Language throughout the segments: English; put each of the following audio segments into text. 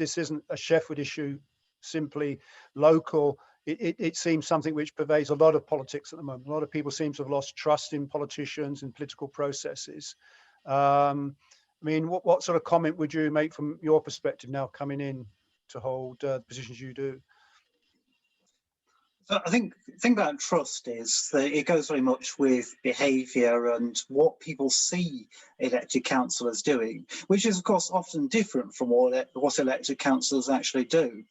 this isn't a Sheffield issue, simply local. It seems something which pervades a lot of politics at the moment. A lot of people seem to have lost trust in politicians and political processes. I mean, what sort of comment would you make from your perspective now coming in to hold the positions you do? I think the thing about trust is that it goes very much with behaviour and what people see elected councillors doing, which is of course often different from what elected councillors actually do.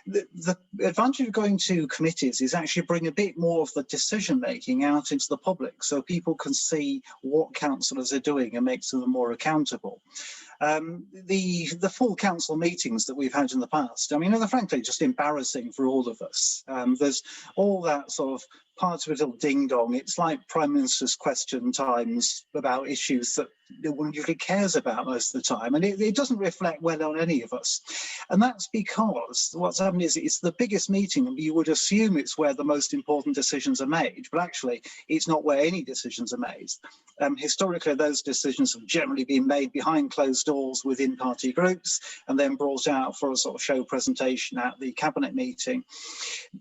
The advantage of going to committees is actually bring a bit more of the decision making out into the public, so people can see what councillors are doing and makes them more accountable. The full council meetings that we've had in the past, I mean, they're frankly just embarrassing for all of us. There's all that sort of part of it all ding dong. It's like Prime Minister's question times about issues that no one usually cares about most of the time, and it doesn't reflect well on any of us. And that's because what's happened is it's the biggest meeting, and you would assume it's where the most important decisions are made, but actually it's not where any decisions are made. Historically, those decisions have generally been made behind closed doors within party groups and then brought out for a sort of show presentation at the cabinet meeting.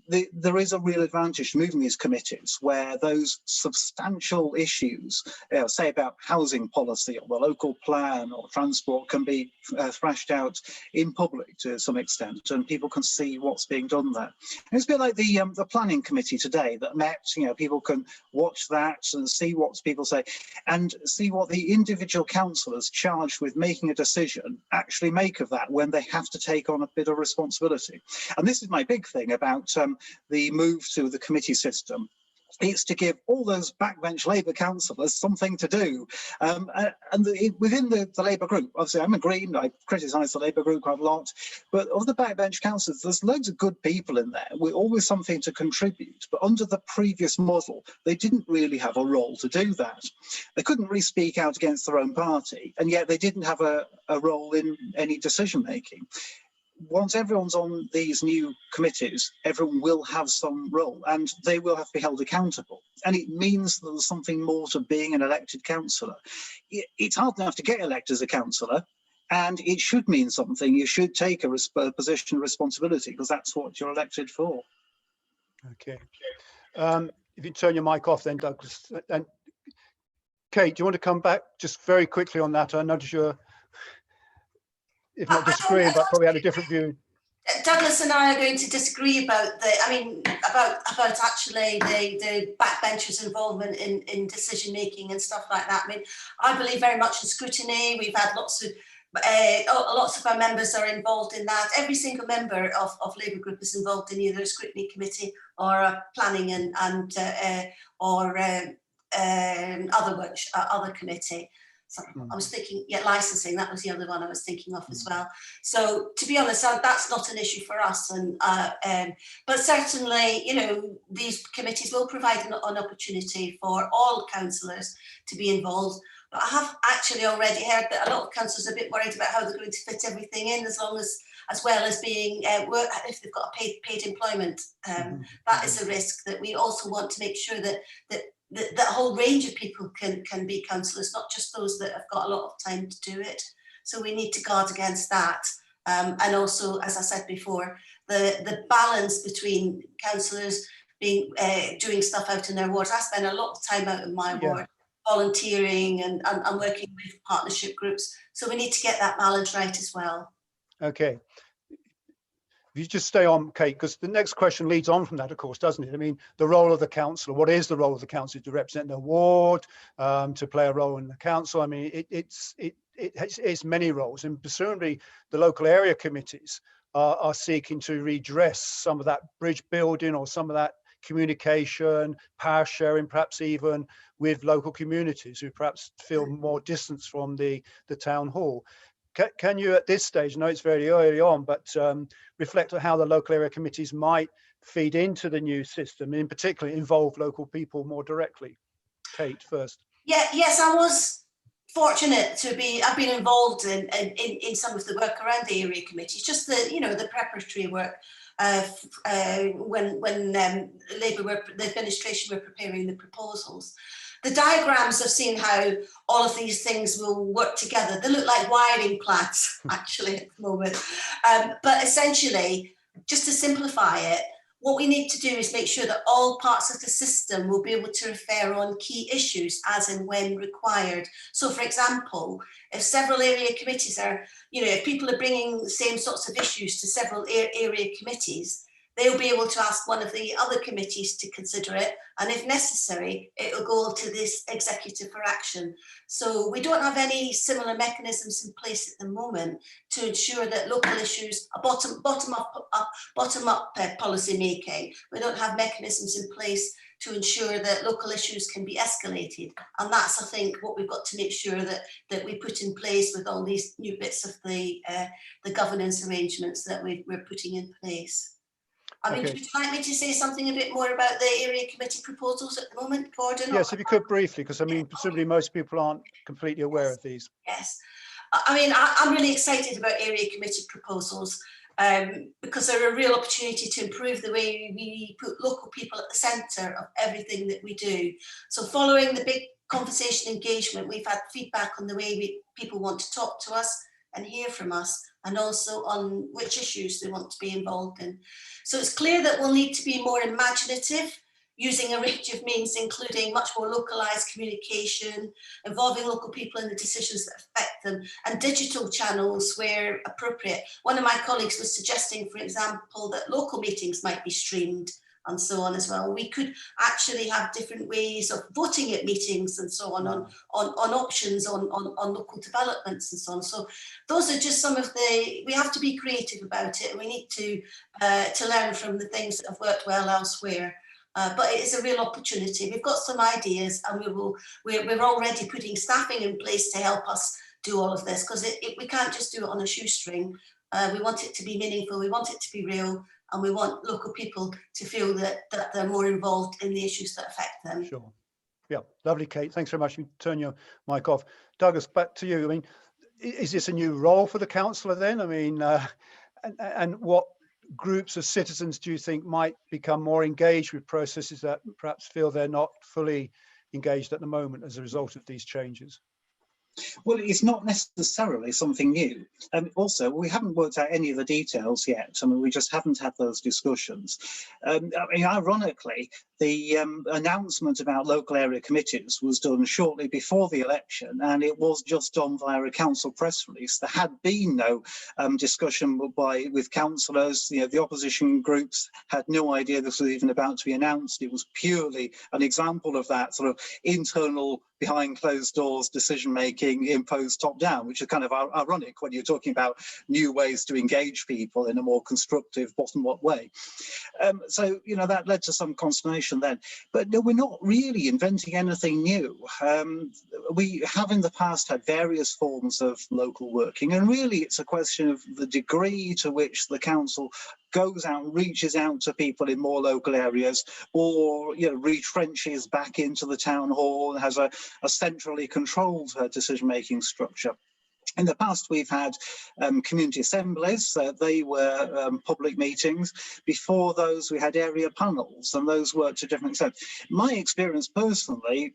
There is a real advantage to moving these committees where those substantial issues, say about housing policy or the local plan or transport, can be thrashed out in public to some extent, and people can see what's being done there. And it's a bit like the planning committee today that met. People can watch that and see what people say and see what the individual councillors charged with making a decision actually make of that when they have to take on a bit of responsibility. And this is my big thing about the move to the committee system. It's to give all those backbench Labour councillors something to do. Within the Labour group, obviously I'm a Green, I criticise the Labour group quite a lot, but of the backbench councillors, there's loads of good people in there with always something to contribute. But under the previous model, they didn't really have a role to do that. They couldn't really speak out against their own party, and yet they didn't have a role in any decision making. Once everyone's on these new committees, everyone will have some role and they will have to be held accountable. And it means that there's something more to being an elected councillor. It's hard enough to get elected as a councillor, and it should mean something. You should take a position of responsibility because that's what you're elected for. Okay. If you turn your mic off then, Douglas. And Cate, do you want to come back just very quickly on that? I notice you're, if not disagreeing, but probably had a different view. Douglas and I are going to disagree about about actually the backbenchers' involvement in decision making and stuff like that. I mean, I believe very much in scrutiny. We've had lots of our members are involved in that. Every single member of Labour group is involved in either a scrutiny committee or a planning and other committee. So I was thinking, licensing, that was the other one I was thinking of as well. So to be honest, that's not an issue for us. But certainly, these committees will provide an opportunity for all councillors to be involved. But I have actually already heard that a lot of councillors are a bit worried about how they're going to fit everything in, as well as being if they've got a paid employment. That is a risk that we also want to make sure that a whole range of people can be councillors, not just those that have got a lot of time to do it. So we need to guard against that. And also, as I said before, the balance between councillors being doing stuff out in their wards. I spend a lot of time out in my ward, volunteering and working with partnership groups. So we need to get that balance right as well. Okay. If you just stay on, Cate, because the next question leads on from that, of course, doesn't it? I mean, the role of the councillor. What is the role of the councillor? To represent their ward, to play a role in the council. I mean, it's many roles, and presumably the local area committees are seeking to redress some of that bridge building or some of that communication, power sharing, perhaps even with local communities who perhaps feel more distance from the town hall. Can you, at this stage, I know it's very early on, but reflect on how the local area committees might feed into the new system, in particular involve local people more directly? Cate, first. Yes, I was fortunate to be. I've been involved in some of the work around the area committees, just the preparatory work when Labour the administration were preparing the proposals. the diagrams of seeing how all of these things will work together, they look like wiring plants actually at the moment. But essentially, just to simplify it, what we need to do is make sure that all parts of the system will be able to refer on key issues as and when required. So, for example, if several area committees are, if people are bringing the same sorts of issues to several area committees, they'll be able to ask one of the other committees to consider it. And if necessary, it will go to this executive for action. So we don't have any similar mechanisms in place at the moment to ensure that local issues are bottom-up policy making. We don't have mechanisms in place to ensure that local issues can be escalated. And that's, I think, what we've got to make sure that we put in place with all these new bits of the governance arrangements that we're putting in place. I mean, would you like me to say something a bit more about the area committee proposals at the moment, Gordon? Yes, if you could briefly, because I mean, presumably most people aren't completely aware of these. Yes. I mean, I'm really excited about area committee proposals because they're a real opportunity to improve the way we put local people at the centre of everything that we do. So following the big conversation engagement, we've had feedback on the way people want to talk to us and hear from us, and also on which issues they want to be involved in. So it's clear that we'll need to be more imaginative, using a range of means, including much more localised communication, involving local people in the decisions that affect them, and digital channels where appropriate. One of my colleagues was suggesting, for example, that local meetings might be streamed and so on as well. We could actually have different ways of voting at meetings and so on options on local developments and so on. So those are just some of we have to be creative about it. We need to learn from the things that have worked well elsewhere. But it is a real opportunity. We've got some ideas, and we're already putting staffing in place to help us do all of this, because we can't just do it on a shoestring. We want it to be meaningful, we want it to be real, and we want local people to feel that they're more involved in the issues that affect them. Sure. Yeah, lovely, Kate. Thanks very much. You turn your mic off. Douglas, back to you. I mean, is this a new role for the councillor then? I mean, and what groups of citizens do you think might become more engaged with processes that perhaps feel they're not fully engaged at the moment as a result of these changes? Well, it's not necessarily something new. Also, we haven't worked out any of the details yet. I mean, we just haven't had those discussions. I mean, ironically, the announcement about local area committees was done shortly before the election, and it was just done via a council press release. There had been no discussion with councillors. The opposition groups had no idea this was even about to be announced. It was purely an example of that sort of internal, behind closed doors decision making imposed top down, which is kind of ironic when you're talking about new ways to engage people in a more constructive bottom up way. So that led to some consternation then, but no, we're not really inventing anything new. We have in the past had various forms of local working, and really it's a question of the degree to which the council goes out, reaches out to people in more local areas, or retrenches back into the town hall and has a centrally controlled decision-making structure. In the past, we've had community assemblies. They were public meetings. Before those, we had area panels, and those worked to a different extent. My experience personally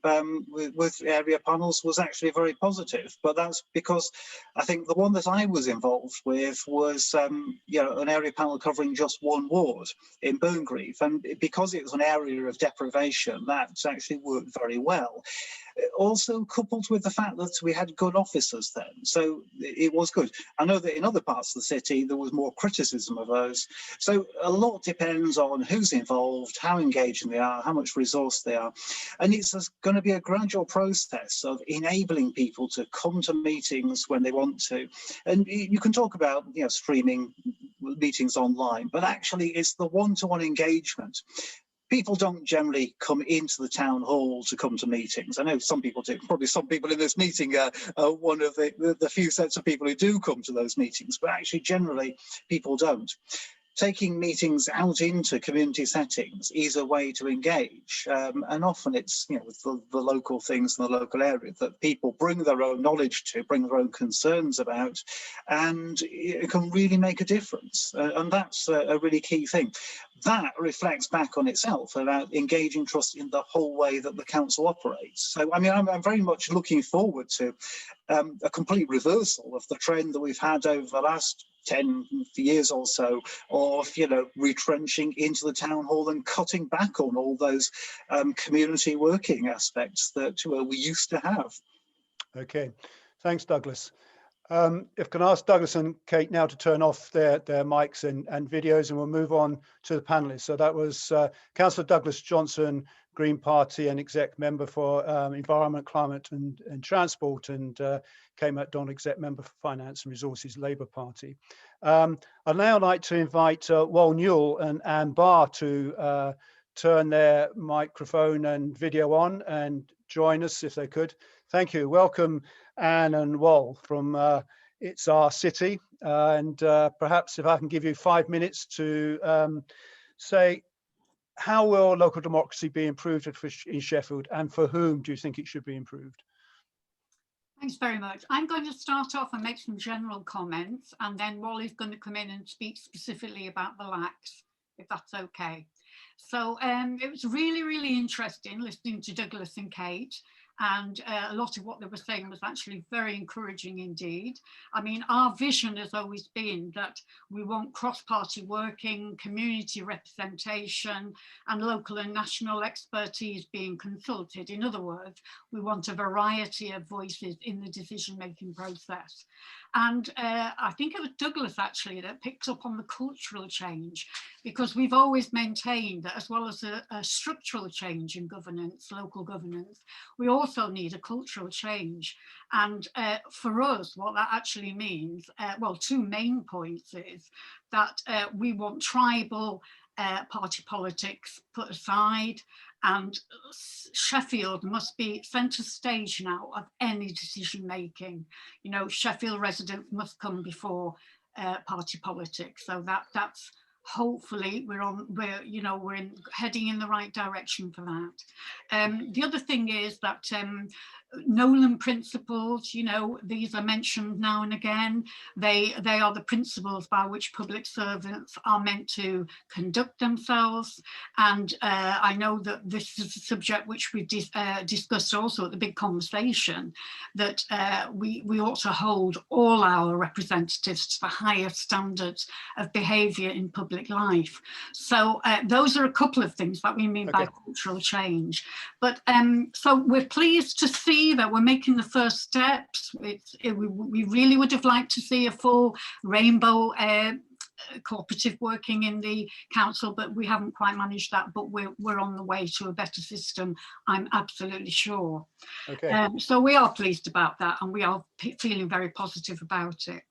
with area panels was actually very positive, but that's because I think the one that I was involved with was an area panel covering just one ward in Burngreave, and because it was an area of deprivation, that actually worked very well. Also coupled with the fact that we had good officers then, so it was good. I know that in other parts of the city there was more criticism of those, so a lot depends on who's involved, how engaging they are, how much resource they are, and it's going to be a gradual process of enabling people to come to meetings when they want to. And you can talk about streaming meetings online, but actually it's the one-to-one engagement. People don't generally come into the town hall to come to meetings. I know some people do. Probably some people in this meeting are one of the few sets of people who do come to those meetings, but actually generally people don't. Taking meetings out into community settings is a way to engage, and often it's with the local things in the local area that people bring their own knowledge to, bring their own concerns about, and it can really make a difference, and that's a really key thing. that reflects back on itself about engaging trust in the whole way that the council operates. So, I mean, I'm very much looking forward to a complete reversal of the trend that we've had over the last 10 years or so of, you know, retrenching into the town hall and cutting back on all those community working aspects that we used to have. Okay, thanks, Douglas. If I can ask Douglas and Cate now to turn off their mics and videos, and we'll move on to the panelists. So that was Councillor Douglas Johnson, Green Party and Exec Member for Environment, Climate and Transport, and Kate McDonald, Exec Member for Finance and Resources, Labour Party. I'd now like to invite Woll, Newall and Barr to turn their microphone and video on and join us if they could. Thank you. Welcome, Anne and Woll from It's Our City. And perhaps if I can give you 5 minutes to say, how will local democracy be improved in Sheffield, and for whom do you think it should be improved? Thanks very much. I'm going to start off and make some general comments, and then Woll is going to come in and speak specifically about the lax, if that's okay. So it was really, really interesting listening to Douglas and Cate. And a lot of what they were saying was actually very encouraging indeed. I mean, our vision has always been that we want cross-party working, community representation, and local and national expertise being consulted. In other words, we want a variety of voices in the decision-making process. And I think it was Douglas actually that picked up on the cultural change, because we've always maintained that as well as a structural change in governance, local governance, we also need a cultural change. And for us, what that actually means, well, two main points is that we want tribal party politics put aside, and Sheffield must be centre stage now of any decision making. You know, Sheffield residents must come before party politics. So that's hopefully we're heading in the right direction for that. The other thing is that Nolan principles, you know, these are mentioned now and again. They are the principles by which public servants are meant to conduct themselves. And I know that this is a subject which we discussed also at the big conversation, that we ought to hold all our representatives to the highest standards of behaviour in public life. So those are a couple of things that we mean by cultural change. But so we're pleased to see that we're making the first steps. We really would have liked to see a full rainbow cooperative working in the council, but we haven't quite managed that, but we're on the way to a better system, I'm absolutely sure. Okay. So we are pleased about that, and we are feeling very positive about it.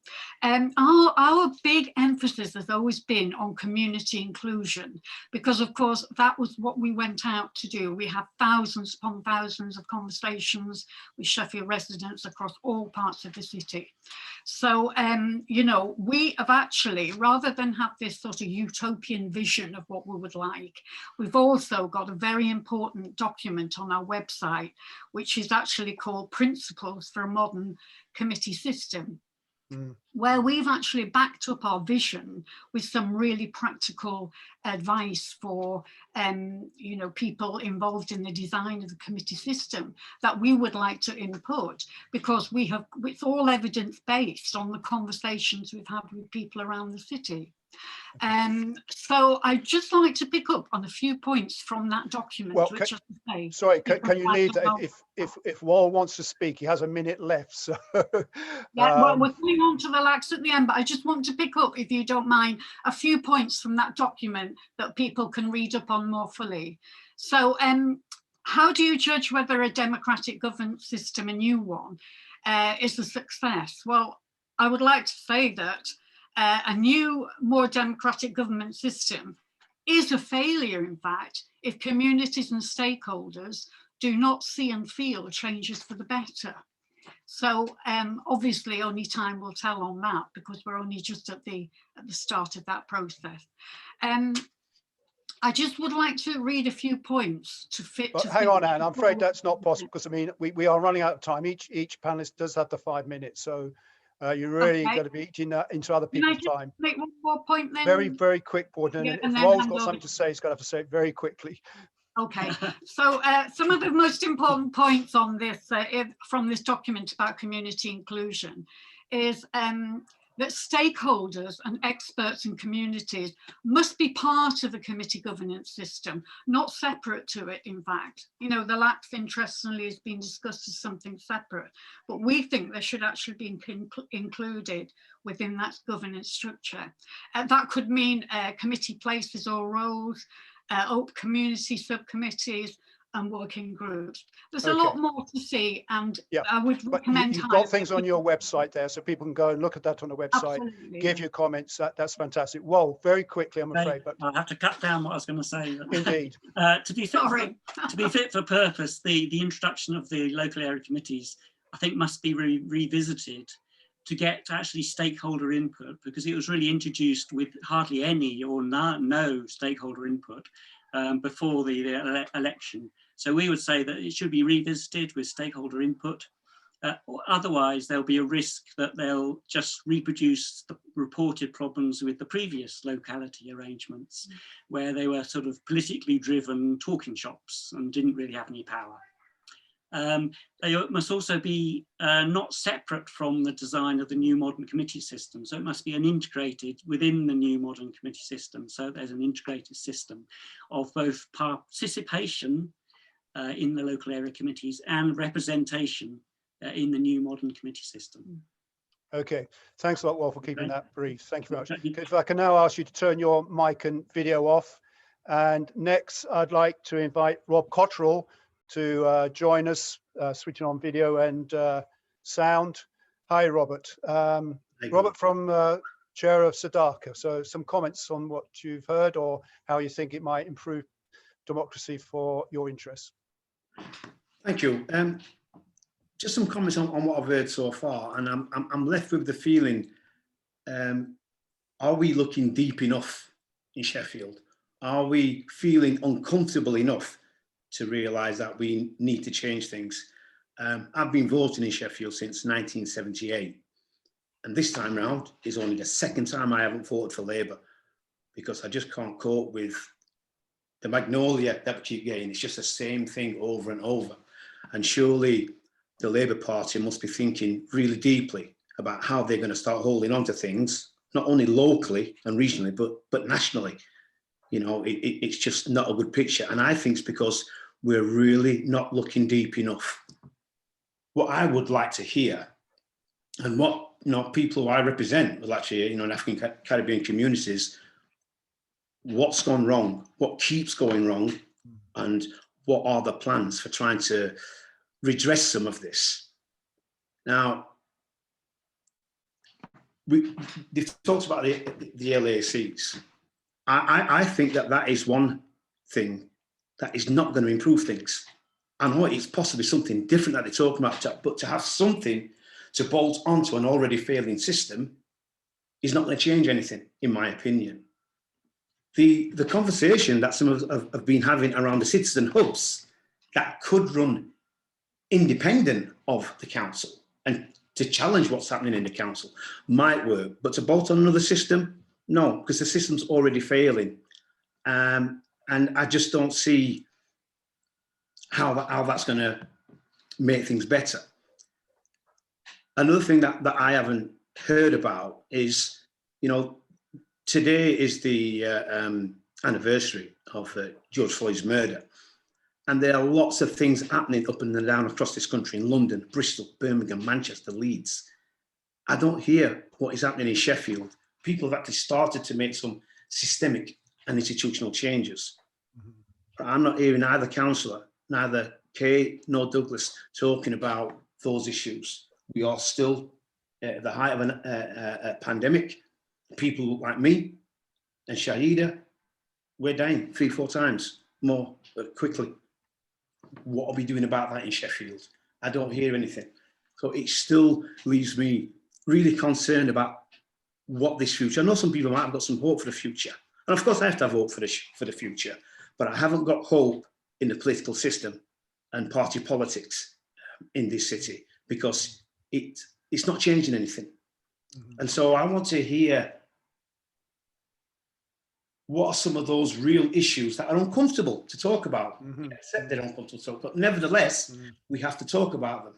Our big emphasis has always been on community inclusion, because of course that was what we went out to do. We have thousands upon thousands of conversations with Sheffield residents across all parts of the city. So you know, we have actually, rather than have this sort of utopian vision of what we would like, we've also got a very important document on our website, which is actually called Principles for a Modern Committee System, where we've actually backed up our vision with some really practical advice for you know, people involved in the design of the committee system that we would like to input, because it's all evidence-based on the conversations we've had with people around the city. So I'd just like to pick up on a few points from that document. Well, which sorry, can you leave if Woll wants to speak? He has a minute left. So yeah, well, we're coming on to the lax at the end, but I just want to pick up, if you don't mind, a few points from that document that people can read up on more fully. So how do you judge whether a democratic governance system, a new one, is a success? Well, I would like to say that a new, more democratic government system is a failure, in fact, if communities and stakeholders do not see and feel changes for the better. So obviously only time will tell on that, because we're only just at the start of that process. I just would like to read a few points to fit. Hang on, Anne, I'm afraid that's not possible, because I mean we are running out of time. Each panelist does have the 5 minutes, so You really Okay. got to be eating into other Can I people's just time. make one more point then? Very, very quick, Gordon. Yeah, And and if then Woll's hand got over something to say, he's going to have to say it very quickly. Okay, so some of the most important points on this from this document about community inclusion is that stakeholders and experts and communities must be part of the committee governance system, not separate to it, in fact. You know, the LACs, interestingly, has been discussed as something separate, but we think they should actually be included within that governance structure. That could mean committee places or roles, community subcommittees and working groups. There's a lot more to see, and I would recommend. You've got things on your website there, so people can go and look at that on the website. Absolutely. Give your comments. That's fantastic. Well, very quickly, I'm afraid, but I'll have to cut down what I was going to say. indeed. To be fit for purpose, the introduction of the local area committees, I think, must be revisited to get actually stakeholder input, because it was really introduced with hardly any or no stakeholder input before the election. So we would say that it should be revisited with stakeholder input. Otherwise, there'll be a risk that they'll just reproduce the reported problems with the previous locality arrangements, where they were sort of politically driven talking shops and didn't really have any power. They must also be not separate from the design of the new modern committee system. So it must be integrated within the new modern committee system. So there's an integrated system of both participation in the local area committees and representation in the new modern committee system. Okay, thanks a lot, Woll, for keeping that brief. Thank you very much. If I can now ask you to turn your mic and video off. And next, I'd like to invite Rob Cotterell to join us, switching on video and sound. Hi, Robert. Robert from Chair of SADACCA. So some comments on what you've heard or how you think it might improve democracy for your interests. Thank you. Just some comments on what I've heard so far, and I'm left with the feeling, are we looking deep enough in Sheffield? Are we feeling uncomfortable enough to realise that we need to change things? I've been voting in Sheffield since 1978, and this time round is only the second time I haven't voted for Labour, because I just can't cope with the magnolia that we keep getting. It's just the same thing over and over. And surely the Labour Party must be thinking really deeply about how they're going to start holding on to things, not only locally and regionally, but nationally. You know, it's just not a good picture. And I think it's because we're really not looking deep enough. What I would like to hear, and what people who I represent, well, actually, in African Caribbean communities, what's gone wrong, what keeps going wrong, and what are the plans for trying to redress some of this. Now, they've talked about the LACs. I think that is one thing that is not going to improve things. I know it's possibly something different that they're talking about, but to have something to bolt onto an already failing system is not going to change anything, in my opinion. The conversation that some of us have been having around the citizen hubs that could run independent of the council and to challenge what's happening in the council might work, but to bolt on another system, no, because the system's already failing. And I just don't see how that's going to make things better. Another thing that I haven't heard about is, today is the anniversary of George Floyd's murder. And there are lots of things happening up and down across this country, in London, Bristol, Birmingham, Manchester, Leeds. I don't hear what is happening in Sheffield. People have actually started to make some systemic and institutional changes. But I'm not hearing either councillor, neither Cate nor Douglas talking about those issues. We are still at the height of a pandemic. People like me and Shahida, we're dying 3-4 times more quickly. What are we doing about that in Sheffield? I don't hear anything. So it still leaves me really concerned about what this future. I know some people might have got some hope for the future. And of course I have to have hope for the future, but I haven't got hope in the political system and party politics in this city, because it's not changing anything. And so I want to hear what are some of those real issues that are uncomfortable to talk about. Accept they're uncomfortable to talk about, but nevertheless, we have to talk about them.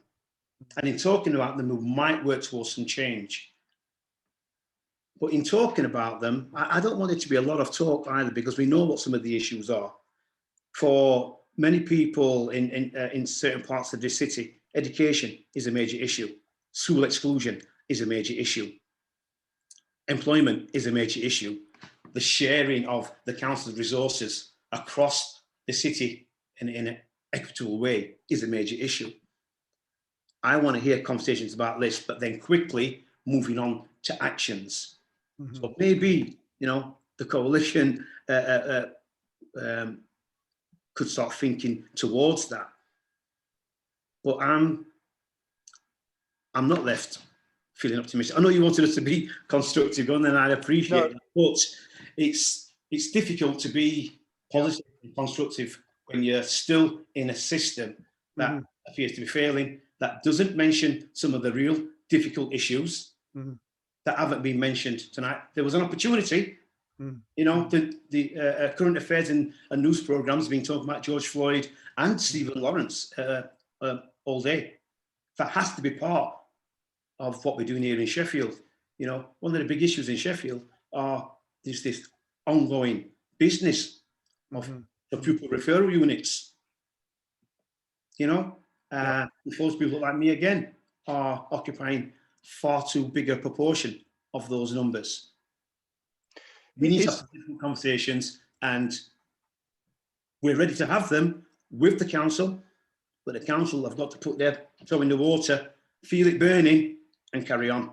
And in talking about them, we might work towards some change. But in talking about them, I don't want it to be a lot of talk either, because we know what some of the issues are. For many people in certain parts of this city, education is a major issue. School exclusion is a major issue. Employment is a major issue. The sharing of the council's resources across the city in an equitable way is a major issue. I want to hear conversations about this, but then quickly moving on to actions. So maybe, you know, the coalition could start thinking towards that. But I'm not left feeling optimistic. I know you wanted us to be constructive, and I appreciate that, but it's difficult to be positive and constructive when you're still in a system that appears to be failing, that doesn't mention some of the real difficult issues that haven't been mentioned tonight. There was an opportunity, you know, the current affairs and news programmes have been talking about George Floyd and Stephen Lawrence all day. That has to be part of what we're doing here in Sheffield. You know, one of the big issues in Sheffield is this ongoing business of the pupil referral units. You know, those people like me again are occupying far too big a proportion of those numbers. We need to have different conversations, and we're ready to have them with the council, but the council have got to put their toe in the water, feel it burning, and carry on.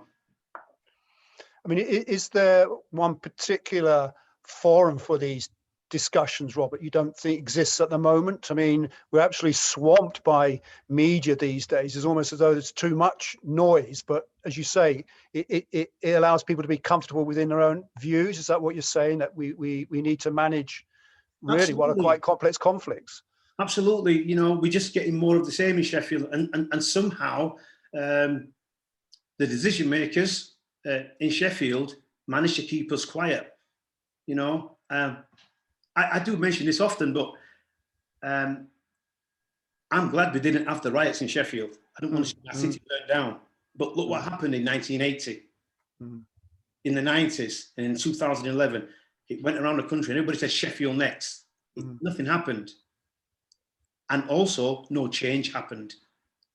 I mean, is there one particular forum for these discussions, Robert, you don't think exists at the moment? I mean, we're actually swamped by media these days. It's almost as though there's too much noise, but as you say, it allows people to be comfortable within their own views. Is that what you're saying, that we need to manage really what are quite complex conflicts? Absolutely. You know, we're just getting more of the same in Sheffield, and somehow the decision makers in Sheffield manage to keep us quiet. You know, I do mention this often, but I'm glad we didn't have the riots in Sheffield. I don't want to see that city burnt down. But look what happened in 1980, in the 90s, and in 2011. It went around the country and everybody said Sheffield next. Nothing happened. And also, no change happened.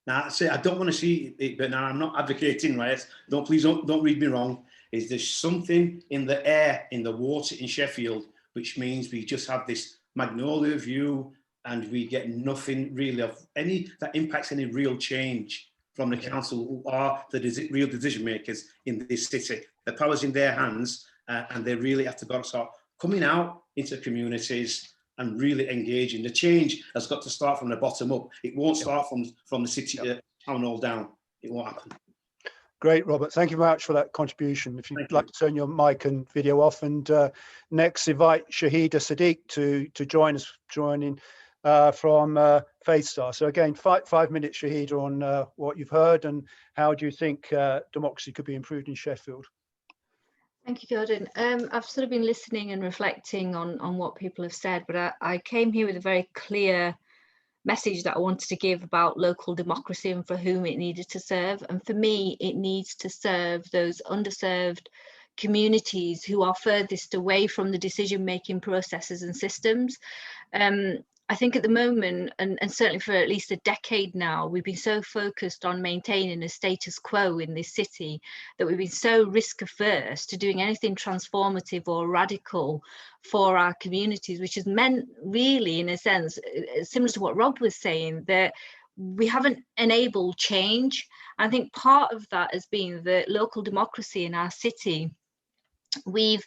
Now, I say I don't want to see it, but now I'm not advocating riots. Please don't read me wrong. Is there something in the air, in the water in Sheffield, which means we just have this magnolia view and we get nothing really of any that impacts any real change from the council, who are the real decision makers in this city. The power's in their hands, and they really have to start coming out into communities and really engaging. The change has got to start from the bottom up. It won't start from the city town hall down. It won't happen. Great, Robert. Thank you very much for that contribution. If you'd like to turn your mic and video off, and next invite Shahida Sadiq to join us, from FaithStar. So again, 5 minutes, Shahida, on what you've heard and how do you think democracy could be improved in Sheffield? Thank you, Gordon. I've sort of been listening and reflecting on what people have said, but I came here with a very clear message that I wanted to give about local democracy and for whom it needed to serve. And for me, it needs to serve those underserved communities who are furthest away from the decision-making processes and systems. I think at the moment, and certainly for at least a decade now, we've been so focused on maintaining a status quo in this city that we've been so risk averse to doing anything transformative or radical for our communities, which has meant really, in a sense, similar to what Rob was saying, that we haven't enabled change. I think part of that has been the local democracy in our city. We've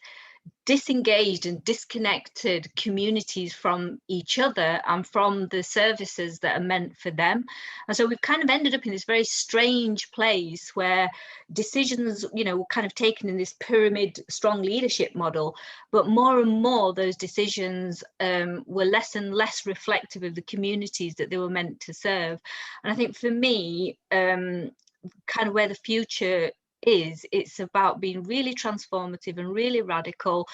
disengaged and disconnected communities from each other and from the services that are meant for them. And so we've kind of ended up in this very strange place where decisions, you know, were kind of taken in this pyramid strong leadership model, but more and more those decisions were less and less reflective of the communities that they were meant to serve. And I think for me, kind of where the future is. It's about being really transformative and really radical.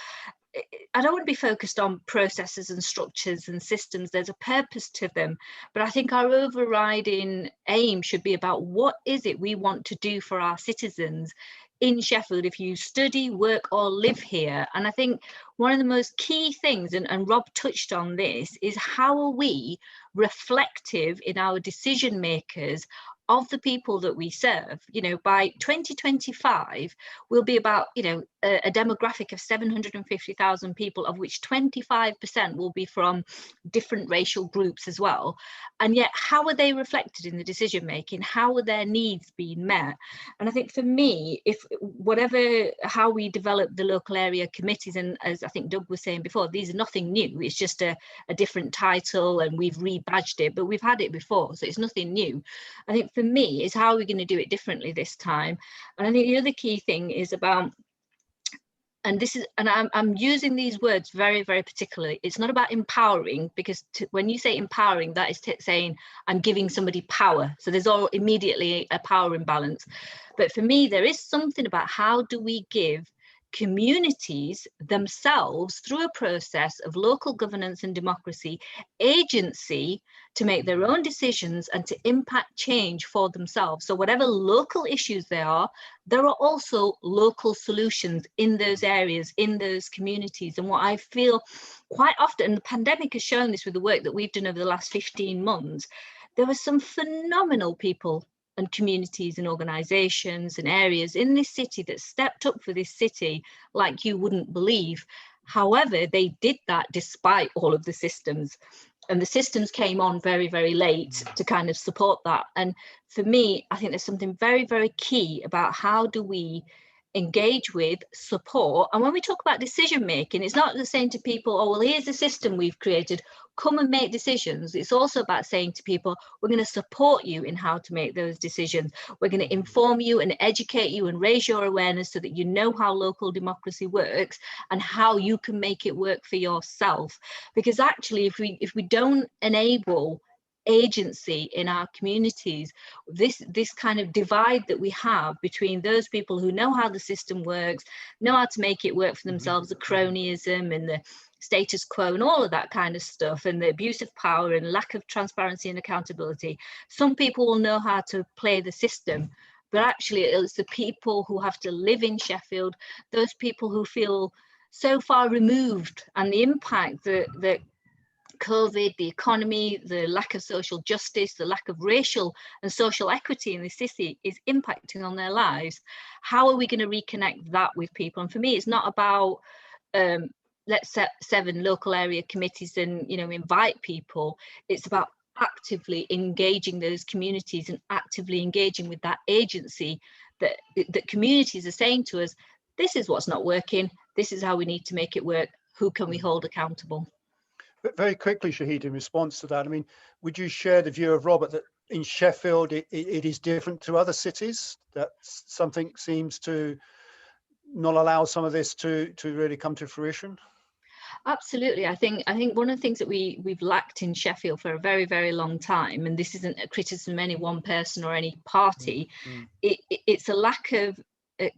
I don't want to be focused on processes and structures and systems. There's a purpose to them, but I think our overriding aim should be about what is it we want to do for our citizens in Sheffield if you study, work or live here. And I think one of the most key things, and Rob touched on this, is how are we reflective in our decision makers of the people that we serve. You know, by 2025, we'll be about, you know, a demographic of 750,000 people, of which 25% will be from different racial groups as well. And yet, how are they reflected in the decision making? How are their needs being met? And I think for me, if how we develop the local area committees, and as I think Doug was saying before, these are nothing new. It's just a different title and we've rebadged it, but we've had it before, so it's nothing new. I think for me is how are we going to do it differently this time? And I think the other key thing is about, and this is, and I'm using these words very, very particularly, it's not about empowering, because when you say empowering, that is saying I'm giving somebody power. So there's all immediately a power imbalance. But for me, there is something about how do we give communities themselves, through a process of local governance and democracy, agency to make their own decisions and to impact change for themselves. So whatever local issues there are also local solutions in those areas, in those communities. And what I feel quite often, and the pandemic has shown this with the work that we've done over the last 15 months, there were some phenomenal people and communities and organisations and areas in this city that stepped up for this city like you wouldn't believe. However, they did that despite all of the systems, and the systems came on very, very late to kind of support that. And for me, I think there's something very, very key about how do we engage with, support. And when we talk about decision making, it's not just saying to people, oh, well, here's the system we've created, come and make decisions. It's also about saying to people, we're going to support you in how to make those decisions. We're going to inform you and educate you and raise your awareness so that you know how local democracy works and how you can make it work for yourself. Because actually, if we don't enable agency in our communities, this kind of divide that we have between those people who know how the system works, know how to make it work for themselves, the cronyism and the status quo and all of that kind of stuff, and the abuse of power and lack of transparency and accountability. Some people will know how to play the system, but actually it's the people who have to live in Sheffield, those people who feel so far removed, and the impact that COVID, the economy, the lack of social justice, the lack of racial and social equity in the city is impacting on their lives. How are we going to reconnect that with people? And for me, it's not about let's set 7 local area committees and, you know, invite people. It's about actively engaging those communities and actively engaging with that agency that communities are saying to us, this is what's not working, this is how we need to make it work, who can we hold accountable? But very quickly, Shahida, in response to that, I mean, would you share the view of Robert that in Sheffield it is different to other cities, that something seems to not allow some of this to really come to fruition? Absolutely. I think one of the things that we've lacked in Sheffield for a very, very long time, and this isn't a criticism of any one person or any party, it's a lack of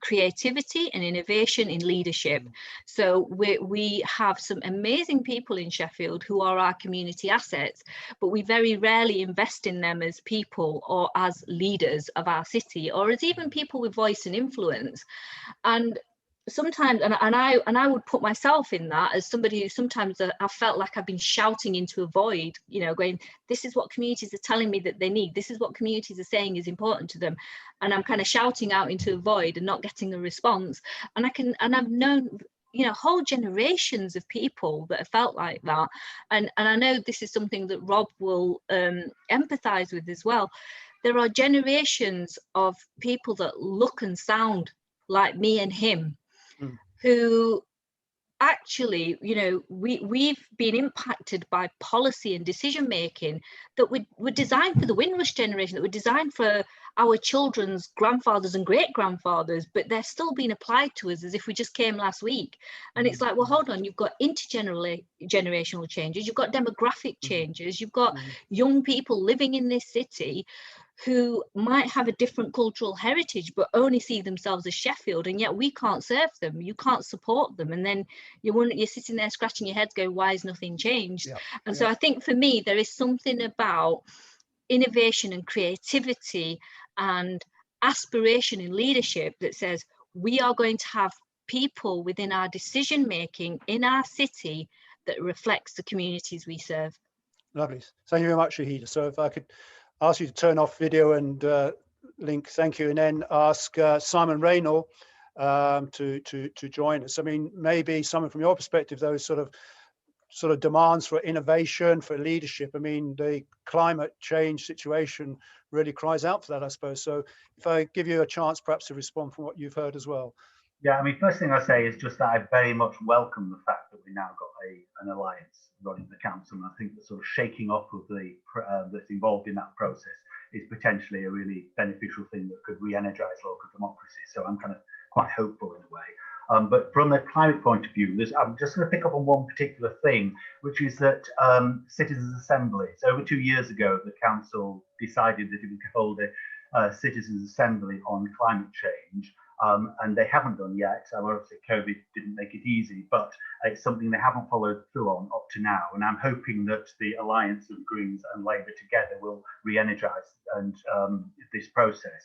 creativity and innovation in leadership. So we have some amazing people in Sheffield who are our community assets, but we very rarely invest in them as people or as leaders of our city, or as even people with voice and influence. And sometimes, and I would put myself in that as somebody who sometimes I felt like I've been shouting into a void, you know, going, this is what communities are telling me that they need, this is what communities are saying is important to them, and I'm kind of shouting out into a void and not getting a response. And I've known, you know, whole generations of people that have felt like that, and I know this is something that Rob will empathize with as well. There are generations of people that look and sound like me and him, who actually, you know, we've been impacted by policy and decision making that were designed for the Windrush generation, that were designed for our children's grandfathers and great grandfathers, but they're still being applied to us as if we just came last week. And it's like, well, hold on, you've got intergenerational changes, you've got demographic changes, you've got young people living in this city who might have a different cultural heritage but only see themselves as Sheffield, and yet we can't serve them, you can't support them, and then you're sitting there scratching your head going, why has nothing changed? Yeah. And so I think for me there is something about innovation and creativity and aspiration in leadership that says we are going to have people within our decision making in our city that reflects the communities we serve. Lovely. Thank you very much, Shahida. So if I could ask you to turn off video and link, thank you, and then ask Simon Reynell to join us. I mean, maybe Simon, from your perspective, those sort of demands for innovation, for leadership. I mean, the climate change situation really cries out for that, I suppose. So if I give you a chance perhaps to respond from what you've heard as well. Yeah, I mean, first thing I say is just that I very much welcome the fact that we now got an alliance running the council, and I think the sort of shaking up of the that's involved in that process is potentially a really beneficial thing that could re-energise local democracy. So I'm kind of quite hopeful in a way. But from a climate point of view, I'm just going to pick up on one particular thing, which is that citizens' assemblies. Over 2 years ago, the council decided that it would hold a citizens' assembly on climate change. And they haven't done yet. Obviously, COVID didn't make it easy, but it's something they haven't followed through on up to now. And I'm hoping that the alliance of Greens and Labour together will re-energise and this process.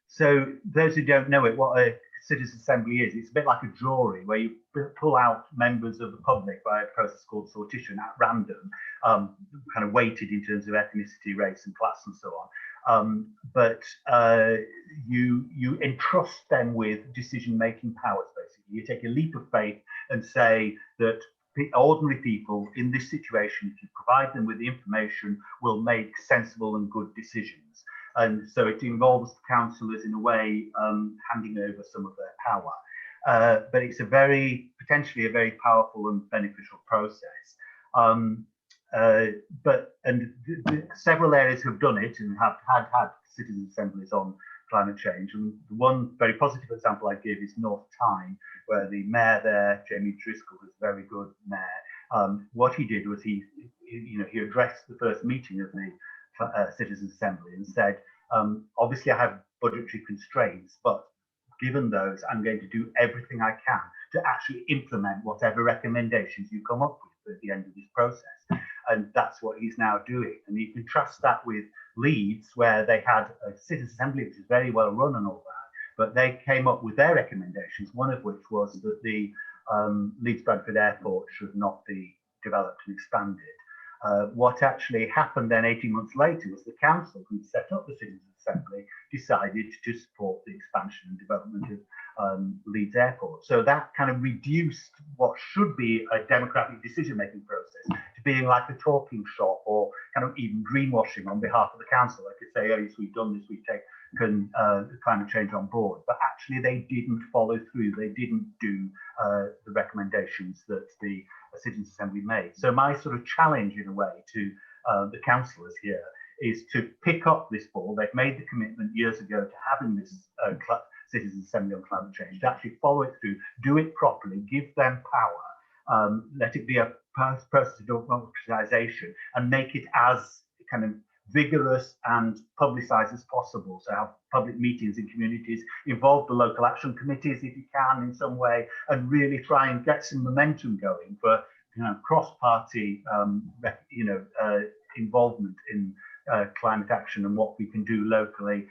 So those who don't know it, what a citizens' assembly is, it's a bit like a jury where you pull out members of the public by a process called sortition at random, kind of weighted in terms of ethnicity, race, and class, and so on. But you entrust them with decision-making powers, basically. You take a leap of faith and say that ordinary people in this situation, if you provide them with the information, will make sensible and good decisions. And so it involves the councillors in a way handing over some of their power. But it's potentially a very powerful and beneficial process. Several areas have done it and have had citizen assemblies on climate change. And the one very positive example I give is North Tyne, where the mayor there, Jamie Driscoll, was a very good mayor. What he did was he addressed the first meeting of the citizens assembly and said, obviously I have budgetary constraints, but given those, I'm going to do everything I can to actually implement whatever recommendations you come up with at the end of this process. And that's what he's now doing. And you contrast that with Leeds, where they had a citizen assembly, which is very well run and all that, but they came up with their recommendations, one of which was that the Leeds Bradford Airport should not be developed and expanded. What actually happened then 18 months later was the council, who set up the Citizens Assembly, decided to support the expansion and development of Leeds Airport. So that kind of reduced what should be a democratic decision-making process to being like a talking shop or kind of even greenwashing on behalf of the council. They could say, oh, yes, we've done this, we've taken climate change on board. But actually they didn't follow through. They didn't do the recommendations that the Citizens Assembly made. So my sort of challenge in a way to the councillors here is to pick up this ball. They've made the commitment years ago to having this Citizens Assembly on climate change, to actually follow it through, do it properly, give them power, let it be a process of democratisation, and make it as kind of vigorous and publicised as possible. So have public meetings in communities, involve the local action committees if you can in some way, and really try and get some momentum going for cross-party involvement in climate action and what we can do locally,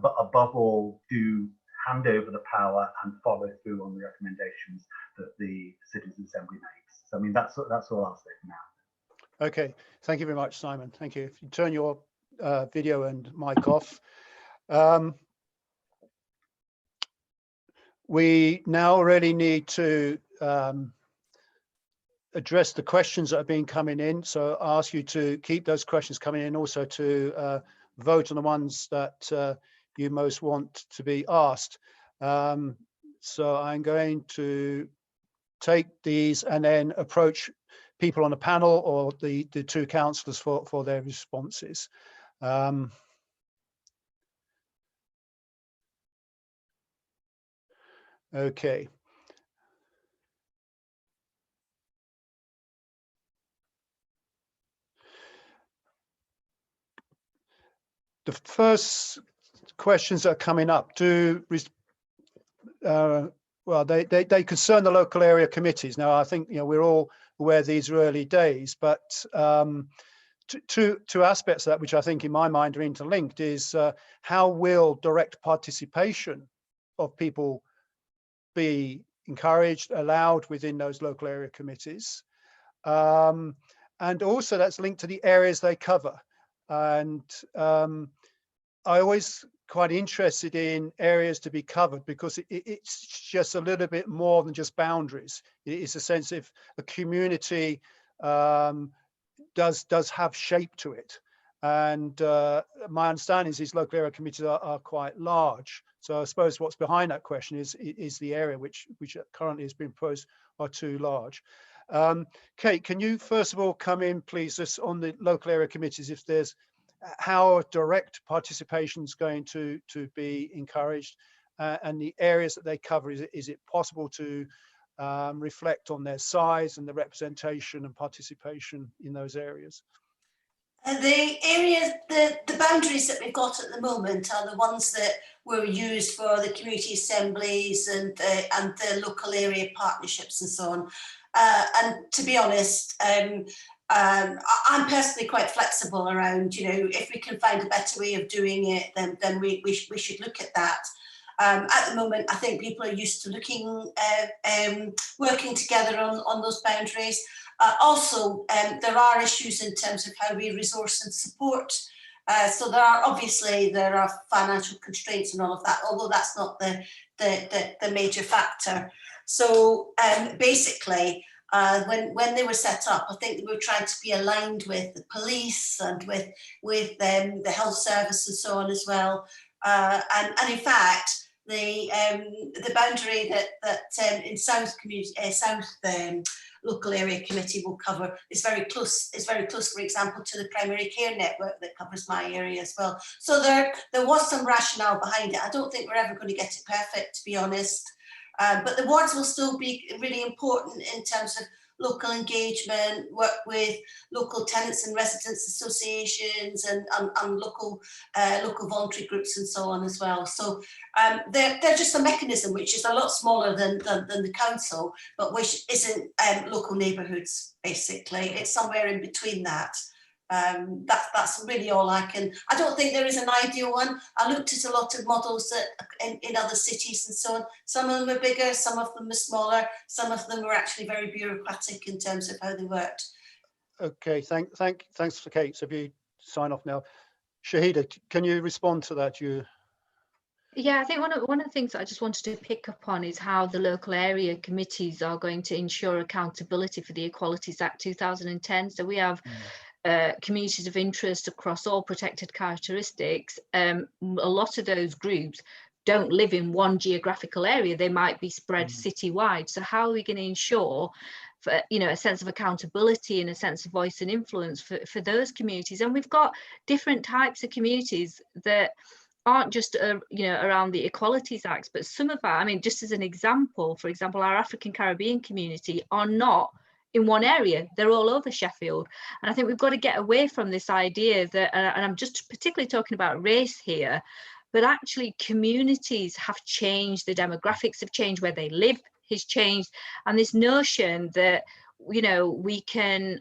but above all do hand over the power and follow through on the recommendations that the Citizens Assembly makes. So I mean that's all I'll say for now. Okay, thank you very much, Simon. Thank you. If you turn your video and mic off. We now really need to address the questions that have been coming in. So I ask you to keep those questions coming in, also to vote on the ones that you most want to be asked. So I'm going to take these and then approach people on the panel or the two councillors for their responses. Okay. the first questions that are coming up well, they concern the local area committees. Now, I think, you know, we're all aware these are early days, but two aspects of that, which I think in my mind are interlinked, is how will direct participation of people be encouraged, allowed within those local area committees? And also that's linked to the areas they cover. And I always quite interested in areas to be covered, because it's just a little bit more than just boundaries. It's a sense of a community does have shape to it. And my understanding is these local area committees are quite large. So I suppose what's behind that question is the area which currently has been proposed are too large. Cate, can you first of all come in, please, just on the local area committees, if there's how direct participation is going to be encouraged, and the areas that they cover, is it possible to reflect on their size and the representation and participation in those areas? The areas, the boundaries that we've got at the moment are the ones that were used for the community assemblies and the local area partnerships and so on. And to be honest, I'm personally quite flexible around, you know, if we can find a better way of doing it, then we should look at that. At the moment, I think people are used to working together on those boundaries. Also, there are issues in terms of how we resource and support. So there are financial constraints and all of that, although that's not the major factor. So basically, when they were set up, I think they were trying to be aligned with the police and with the health service and so on as well. And in fact, the boundary that in South local area committee will cover is very close, for example, to the primary care network that covers my area as well. So there was some rationale behind it. I don't think we're ever going to get it perfect, to be honest. But the wards will still be really important in terms of local engagement, work with local tenants and residents associations and local voluntary groups and so on as well. So they're just a mechanism which is a lot smaller than the council, but which isn't local neighbourhoods, basically. It's somewhere in between that. That's really all I don't think there is an ideal one. I looked at a lot of models that in other cities and so on. Some of them are bigger, some of them are smaller, some of them were actually very bureaucratic in terms of how they worked. Okay, thanks for Cate. So if you sign off now. Shahida, can you respond to that? Yeah, I think one of the things that I just wanted to pick up on is how the local area committees are going to ensure accountability for the Equalities Act 2010. So we have communities of interest across all protected characteristics. A lot of those groups don't live in one geographical area. They might be spread citywide. So how are we going to ensure a sense of accountability and a sense of voice and influence for those communities? And we've got different types of communities that aren't just around the Equalities Act, but some of our, just as an example, for example, our African Caribbean community are not in one area. They're all over Sheffield. And I think we've got to get away from this idea that, and I'm just particularly talking about race here, but actually communities have changed, the demographics have changed, where they live has changed. And this notion that, we can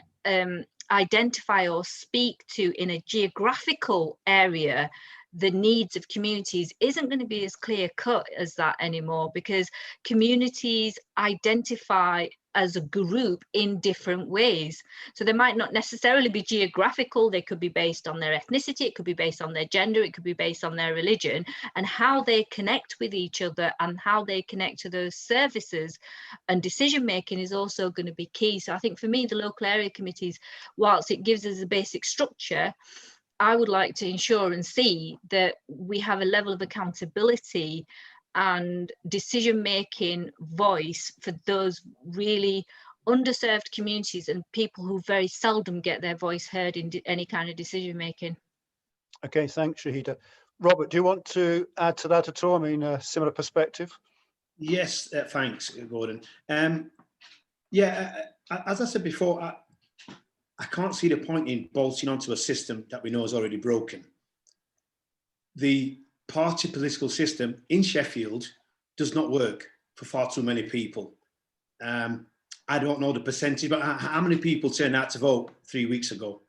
identify or speak to in a geographical area the needs of communities isn't going to be as clear cut as that anymore, because communities identify as a group in different ways. So they might not necessarily be geographical. They could be based on their ethnicity, it could be based on their gender, it could be based on their religion, and how they connect with each other and how they connect to those services and decision making is also going to be key. So I think for me, the local area committees, whilst it gives us a basic structure, I would like to ensure and see that we have a level of accountability and decision-making voice for those really underserved communities and people who very seldom get their voice heard in any kind of decision-making. Okay, thanks, Shahida. Robert, do you want to add to that at all? A similar perspective? Yes, thanks, Gordon. Yeah, as I said before, I can't see the point in bolting onto a system that we know is already broken. the party political system in Sheffield does not work for far too many people. I don't know the percentage, but how many people turned out to vote 3 weeks ago?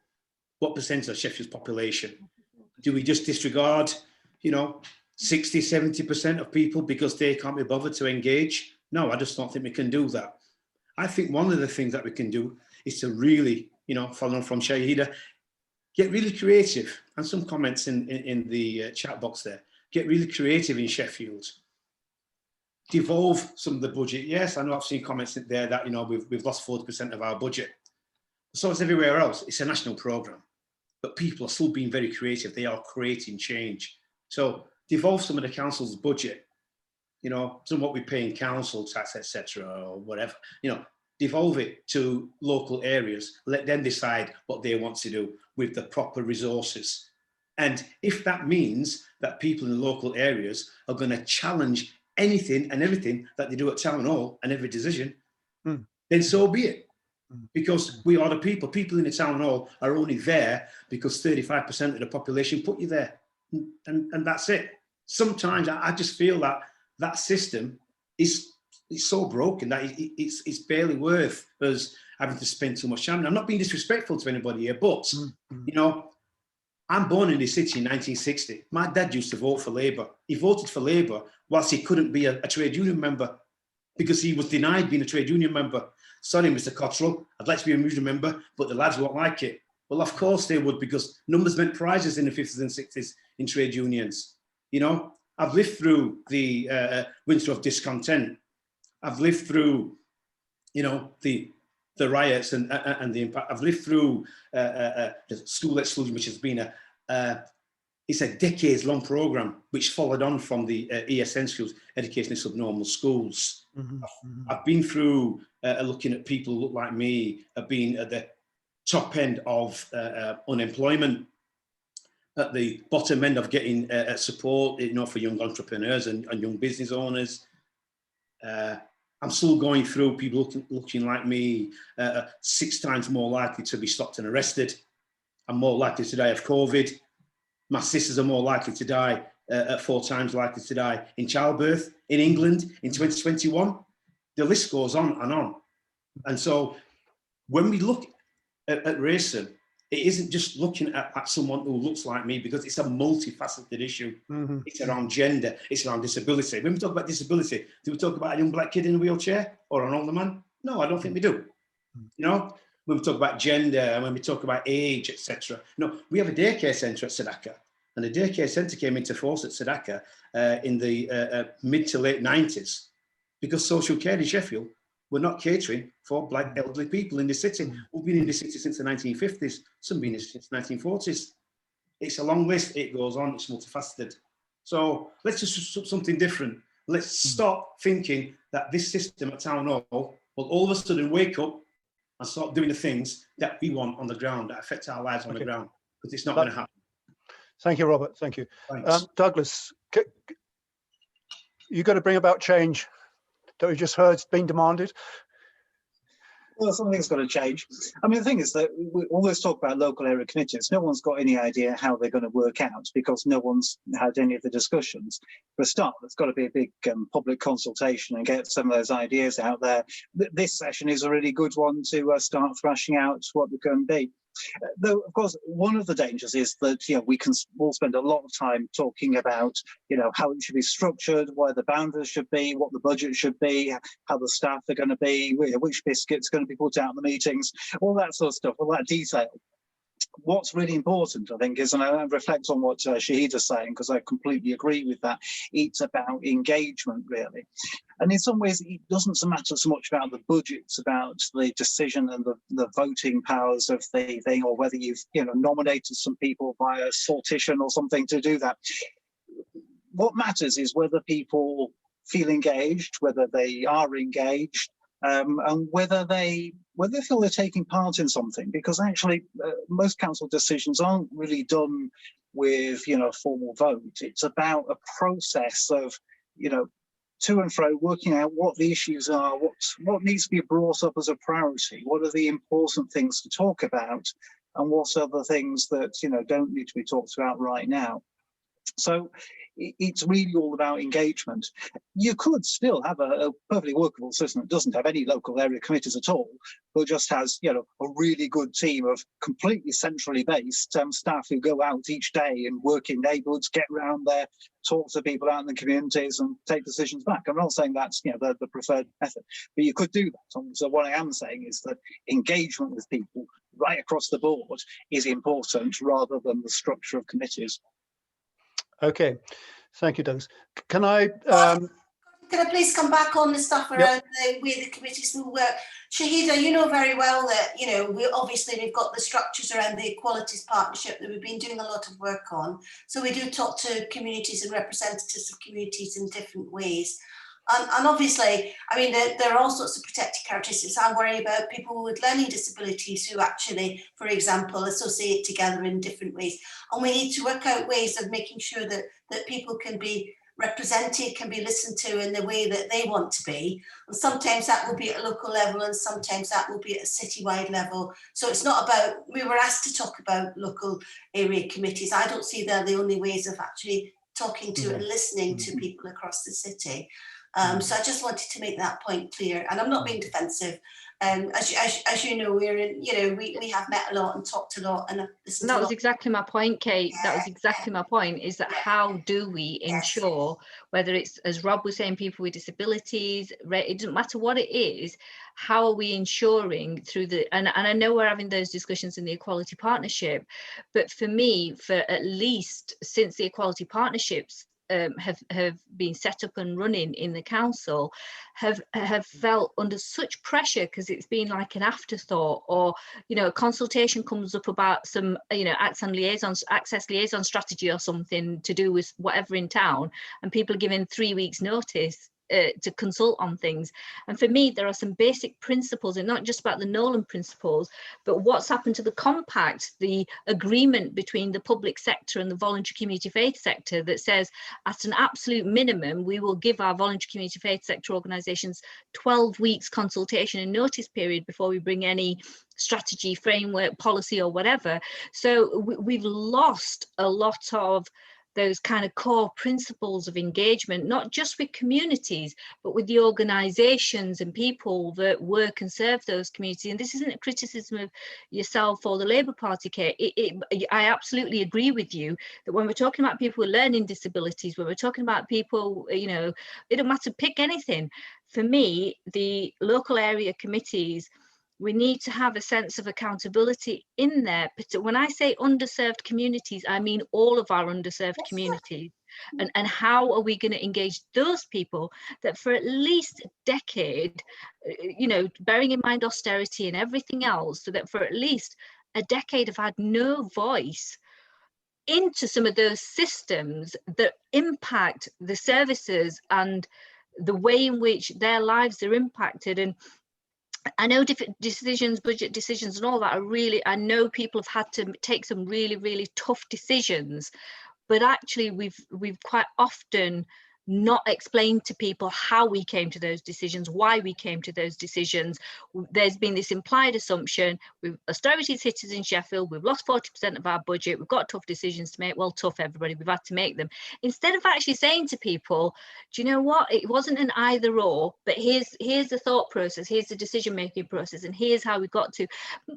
What percentage of Sheffield's population? Do we just disregard, you know, 60, 70% of people because they can't be bothered to engage? No, I just don't think we can do that. I think one of the things that we can do is to really, you know, following from Shahida, get really creative. And some comments in the chat box there. Get really creative in Sheffield. Devolve some of the budget. Yes, I know I've seen comments there that, you know, we've lost 40% of our budget. So it's everywhere else. It's a national programme. But people are still being very creative. They are creating change. So devolve some of the council's budget, you know, some of what we pay in council tax, etc., or whatever, you know, devolve it to local areas, let them decide what they want to do with the proper resources. And if that means that people in local areas are going to challenge anything and everything that they do at town hall and every decision, then so be it. Because we are the people. People in the town hall are only there because 35% of the population put you there. And that's it. Sometimes I just feel that that system is so broken that it's barely worth us having to spend too much time. I'm not being disrespectful to anybody here, but, you know, I'm born in this city in 1960. My dad used to vote for Labour. He voted for Labour whilst he couldn't be a trade union member because he was denied being a trade union member. Sorry, Mr. Cotterell, I'd like to be a union member, but the lads won't like it. Well, of course they would, because numbers meant prizes in the 50s and 60s in trade unions. You know, I've lived through the winter of discontent. I've lived through, you know, the riots and the impact. I've lived through the school exclusion, which has been it's a decades-long programme which followed on from the ESN schools, Education in Subnormal Schools. I've been through looking at people who look like me, have been at the top end of unemployment, at the bottom end of getting support, you know, for young entrepreneurs and young business owners. I'm still going through people looking like me, 6 times more likely to be stopped and arrested. I'm more likely to die of COVID. My sisters are more likely to die, 4 times likely to die in childbirth in England in 2021. The list goes on and on. And so when we look at racism, it isn't just looking at someone who looks like me, because it's a multifaceted issue. It's around gender, it's around disability. When we talk about disability, do we talk about a young black kid in a wheelchair or an older man? No, I don't think we do. You know, when we talk about gender and when we talk about age, etc. No, we have a daycare centre at SADACCA, and the daycare centre came into force at SADACCA in the mid to late 90s, because social care in Sheffield were not catering for black elderly people in the city. We've been in the city since the 1950s, some been in since the 1940s. It's a long list, it goes on, it's multifaceted. So let's just do something different. Let's stop thinking that this system at Town Hall will all of a sudden wake up and start doing the things that we want on the ground, that affect our lives on the ground, because it's not going to happen. Thank you, Robert. Thank you. Thanks. Douglas, you've got to bring about change that we just heard has been demanded. Well, something's got to change. I mean, the thing is that we always talk about local area committees. No one's got any idea how they're going to work out, because no one's had any of the discussions. For a start, there's got to be a big public consultation and get some of those ideas out there. This session is a really good one to start thrashing out what they're going to be. Though, of course, one of the dangers is that, you know, we can all spend a lot of time talking about, you know, how it should be structured, where the boundaries should be, what the budget should be, how the staff are going to be, which biscuits are going to be put out in the meetings, all that sort of stuff, all that detail. What's really important, I think, is, and I reflect on what Shahida's saying, because I completely agree with that, it's about engagement, really. And in some ways, it doesn't matter so much about the budget, it's about the decision and the voting powers of the thing, or whether you've, you know, nominated some people via sortition or something to do that. What matters is whether people feel engaged, whether they are engaged, and whether they feel they're taking part in something, because actually most council decisions aren't really done with, you know, a formal vote. It's about a process of, you know, to and fro, working out what the issues are, what needs to be brought up as a priority, what are the important things to talk about, and what are the things that, you know, don't need to be talked about right now. So it's really all about engagement. You could still have a perfectly workable system that doesn't have any local area committees at all, but just has, you know, a really good team of completely centrally based staff who go out each day and work in neighbourhoods, get around there, talk to people out in the communities and take decisions back. I'm not saying that's, you know, the preferred method, but you could do that. So what I am saying is that engagement with people right across the board is important rather than the structure of committees. Okay, thank you, Douglas. Can I please come back on the stuff around the way the committees will work? Shahida, you know very well that, you know, we've got the structures around the Equalities Partnership that we've been doing a lot of work on. So we do talk to communities and representatives of communities in different ways. And obviously, I mean, there are all sorts of protected characteristics. I worry about people with learning disabilities who actually, for example, associate together in different ways. And we need to work out ways of making sure that people can be represented, can be listened to in the way that they want to be. And sometimes that will be at a local level and sometimes that will be at a citywide level. So it's not about, we were asked to talk about local area committees. I don't see they're the only ways of actually talking to and listening to people across the city. So I just wanted to make that point clear, and I'm not being defensive. As you know, we're in, you know, we have met a lot and talked a lot, and that was exactly my point, Kate. That was exactly my point, is that how do we ensure, whether it's, as Rob was saying, people with disabilities, it doesn't matter what it is, how are we ensuring through the, and I know we're having those discussions in the Equality Partnership, but for me, for at least since the Equality Partnerships have been set up and running in the council, have felt under such pressure because it's been like an afterthought, or, you know, a consultation comes up about some, you know, access liaison strategy or something to do with whatever in town, and people are given 3 weeks notice to consult on things. And for me, there are some basic principles, and not just about the Nolan principles, but what's happened to the compact, the agreement between the public sector and the voluntary community faith sector, that says at an absolute minimum we will give our voluntary community faith sector organisations 12 weeks consultation and notice period before we bring any strategy, framework, policy or whatever. So we've lost a lot of those kind of core principles of engagement, not just with communities, but with the organisations and people that work and serve those communities. And this isn't a criticism of yourself or the Labour Party, Kate. I absolutely agree with you that when we're talking about people with learning disabilities, when we're talking about people, you know, it don't matter, pick anything. For me, the local area committees, we need to have a sense of accountability in there. But when I say underserved communities, I mean all of our underserved communities. And how are we going to engage those people that for at least a decade, you know, bearing in mind austerity and everything else, so that for at least a decade have had no voice into some of those systems that impact the services and the way in which their lives are impacted. And I know different decisions, budget decisions and all that are really, I know people have had to take some really, really tough decisions, but actually we've quite often not explained to people how we came to those decisions, why we came to those decisions. There's been this implied assumption, austerity's hit us in Sheffield, we've lost 40% of our budget, we've got tough decisions to make. Well, tough everybody, we've had to make them. Instead of actually saying to people, do you know what, it wasn't an either or, but here's the thought process, here's the decision-making process, and here's how we got to.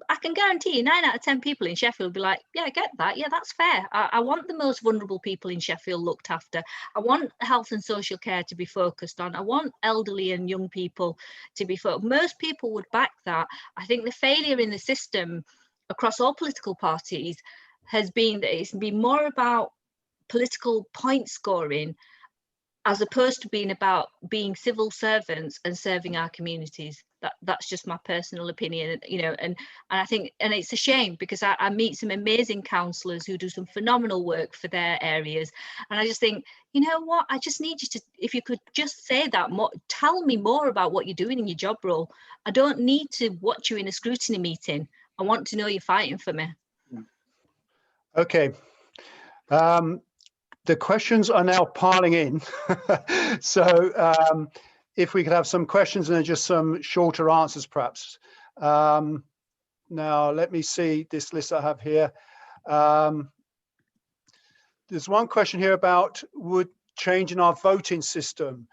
I can guarantee you 9 out of 10 people in Sheffield will be like, yeah, I get that, yeah, that's fair. I want the most vulnerable people in Sheffield looked after. I want health and social care to be focused on. I want elderly and young people to be focused. Most people would back that. I think the failure in the system across all political parties has been that it's been more about political point scoring as opposed to being about being civil servants and serving our communities. That's just my personal opinion, you know, and I think, and it's a shame because I meet some amazing councillors who do some phenomenal work for their areas, and I just think, you know what, I just need you to, if you could just say that more, tell me more about what you're doing in your job role. I don't need to watch you in a scrutiny meeting. I want to know you're fighting for me. Okay. The questions are now piling in. So if we could have some questions and then just some shorter answers, perhaps. Now, let me see this list I have here. There's one question here about would changing our voting system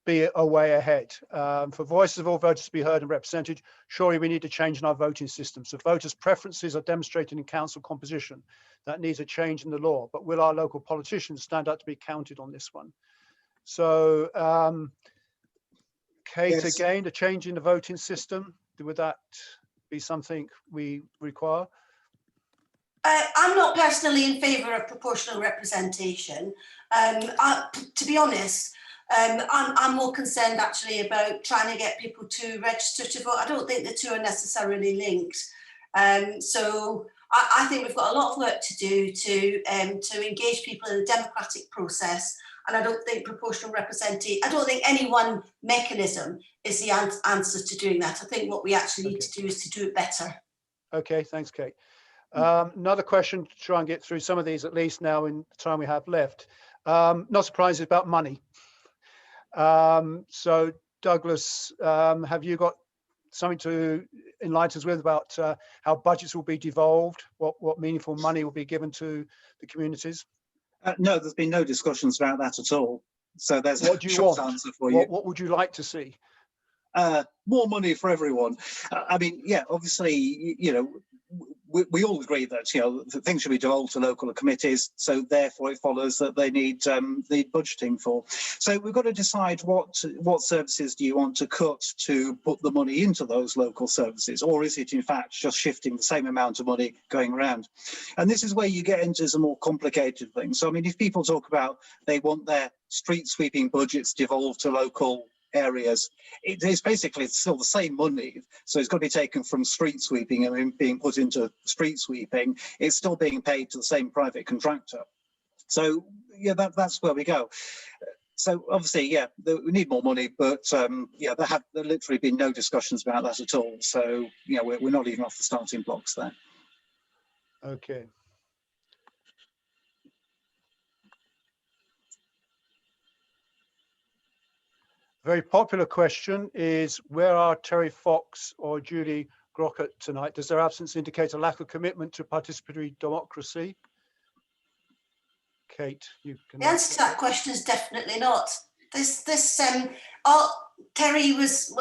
be a way ahead? For voices of all voters to be heard and represented, surely we need to change in our voting system. So voters' preferences are demonstrated in council composition. That needs a change in the law. But will our local politicians stand up to be counted on this one? So, Cate, Yes. again, a change in the voting system, would that be something we require? I'm not personally in favour of proportional representation. To be honest, I'm more concerned actually about trying to get people to register to vote. I don't think the two are necessarily linked. So I think we've got a lot of work to do to engage people in the democratic process. And I don't think proportional representation, I don't think any one mechanism is the answer to doing that. I think what we actually need to do is to do it better. Okay, thanks, Cate. Another question to try and get through some of these at least now in the time we have left. Not surprised about money. So Douglas, have you got something to enlighten us with about how budgets will be devolved, what meaningful money will be given to the communities? No, there's been no discussions about that at all. So there's What do a you short want? answer for you. What would you like to see? More money for everyone. I mean, yeah, obviously, you know, we all agree that, you know, that things should be devolved to local committees. So therefore, it follows that they need budgeting for. So we've got to decide what services do you want to cut to put the money into those local services, or is it in fact just shifting the same amount of money going around? And this is where you get into some more complicated things. So I mean, if people talk about they want their street sweeping budgets devolved to local areas, it is basically still the same money, so it's got to be taken from street sweeping and being put into street sweeping. It's still being paid to the same private contractor. So yeah, that's where we go. So obviously, yeah, we need more money, but yeah, there have literally been no discussions about that at all. So you know, we're not even off the starting blocks there. Okay. Very popular question is, where are Terry Fox or Julie Grockett tonight? Does their absence indicate a lack of commitment to participatory democracy? Cate, you can The answer to that question is definitely not. Terry was,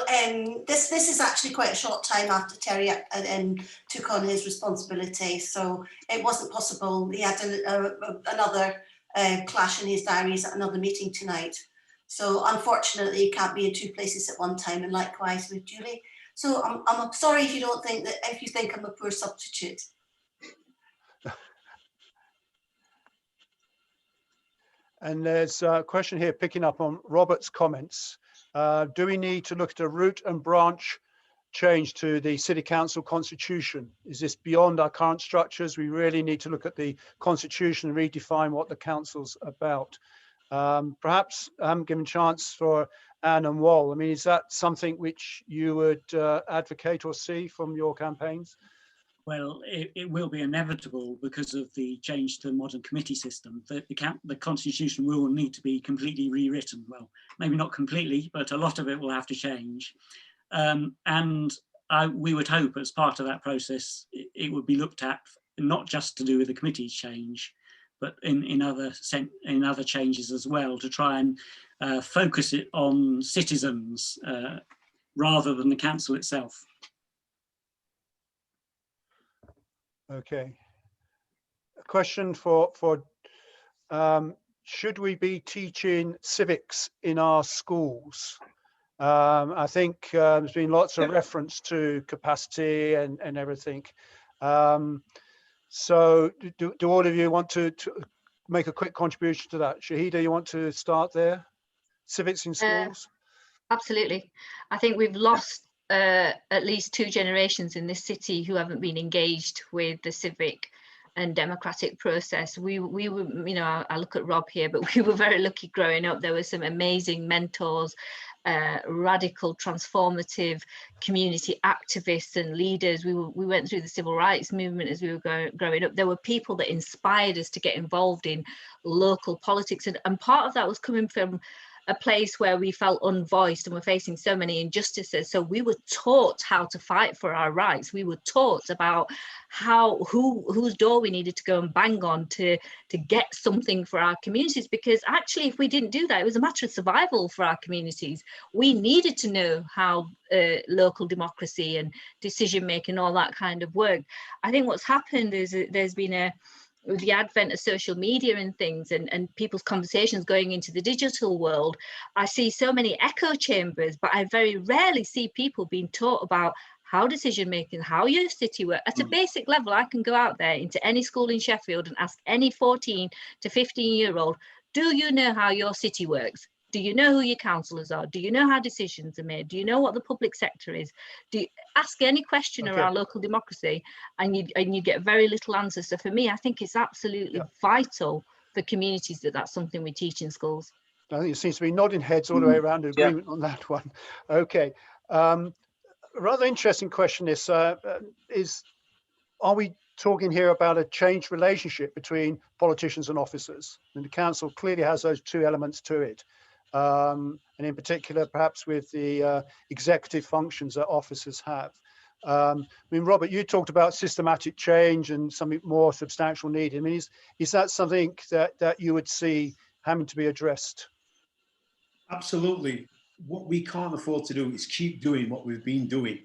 this is actually quite a short time after Terry took on his responsibility, so it wasn't possible. He had another clash in his diaries at another meeting tonight. So unfortunately, you can't be in two places at one time, and likewise with Julie. So I'm sorry if you don't think that, if you think I'm a poor substitute. And there's a question here picking up on Robert's comments. Do we need to look at a root and branch change to the City Council constitution? Is this beyond our current structures? We really need to look at the constitution and redefine what the council's about. Perhaps I haven't given chance for Anne and Woll. I mean, is that something which you would advocate or see from your campaigns? Well, it will be inevitable because of the change to the modern committee system. The constitution will need to be completely rewritten. Well, maybe not completely, but a lot of it will have to change. We would hope as part of that process, it would be looked at not just to do with the committee change, but in other changes as well, to try and focus it on citizens rather than the council itself. Okay. A question for should we be teaching civics in our schools? I think there's been lots of reference to capacity and everything. So do all of you want to make a quick contribution to that? Shahida, you want to start there? Civics in schools? Absolutely. I think we've lost at least 2 generations in this city who haven't been engaged with the civic and democratic process. We were, you know, I look at Rob here, but we were very lucky growing up. There were some amazing mentors, radical, transformative community activists and leaders. We went through the civil rights movement as we were growing up. There were people that inspired us to get involved in local politics, and part of that was coming from a place where we felt unvoiced and we're facing so many injustices. So we were taught how to fight for our rights. We were taught about whose door we needed to go and bang on to get something for our communities, because actually if we didn't do that, it was a matter of survival for our communities. We needed to know how local democracy and decision making, all that kind of work. I think what's happened is there's been with the advent of social media and things, and people's conversations going into the digital world, I see so many echo chambers, but I very rarely see people being taught about how decision making, how your city works. At a basic level, I can go out there into any school in Sheffield and ask any 14 to 15-year-old, do you know how your city works? Do you know who your councillors are? Do you know how decisions are made? Do you know what the public sector is? Do you ask any question around local democracy, and you get very little answers? So for me, I think it's absolutely vital for communities that that's something we teach in schools. I think it seems to be nodding heads all the way around, agreement on that one. Okay. Rather interesting question is are we talking here about a changed relationship between politicians and officers? And the council clearly has those two elements to it. And in particular, perhaps with the executive functions that officers have. I mean, Robert, you talked about systematic change and something more substantial needed. I mean, is that something that you would see having to be addressed? Absolutely. What we can't afford to do is keep doing what we've been doing,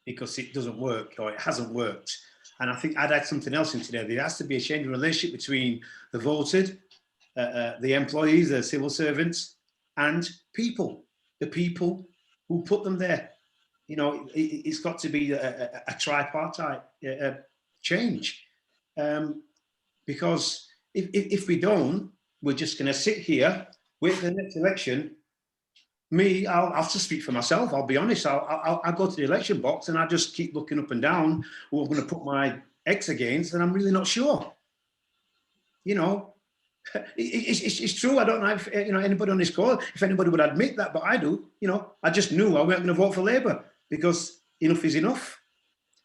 because it doesn't work, or it hasn't worked. And I think I'd add something else into there. There has to be a change in relationship between the voted, the employees, the civil servants, and the people who put them there. You know, it's got to be a tripartite change, because if we don't, we're just going to sit here, wait for the next election. I'll have to speak for myself. I'll be honest. I'll go to the election box and I just keep looking up and down who I'm going to put my X against, and I'm really not sure. You know, it's true. I don't know if anybody on this call, if anybody would admit that, but I do. You know, I just knew I wasn't going to vote for Labour, because enough is enough.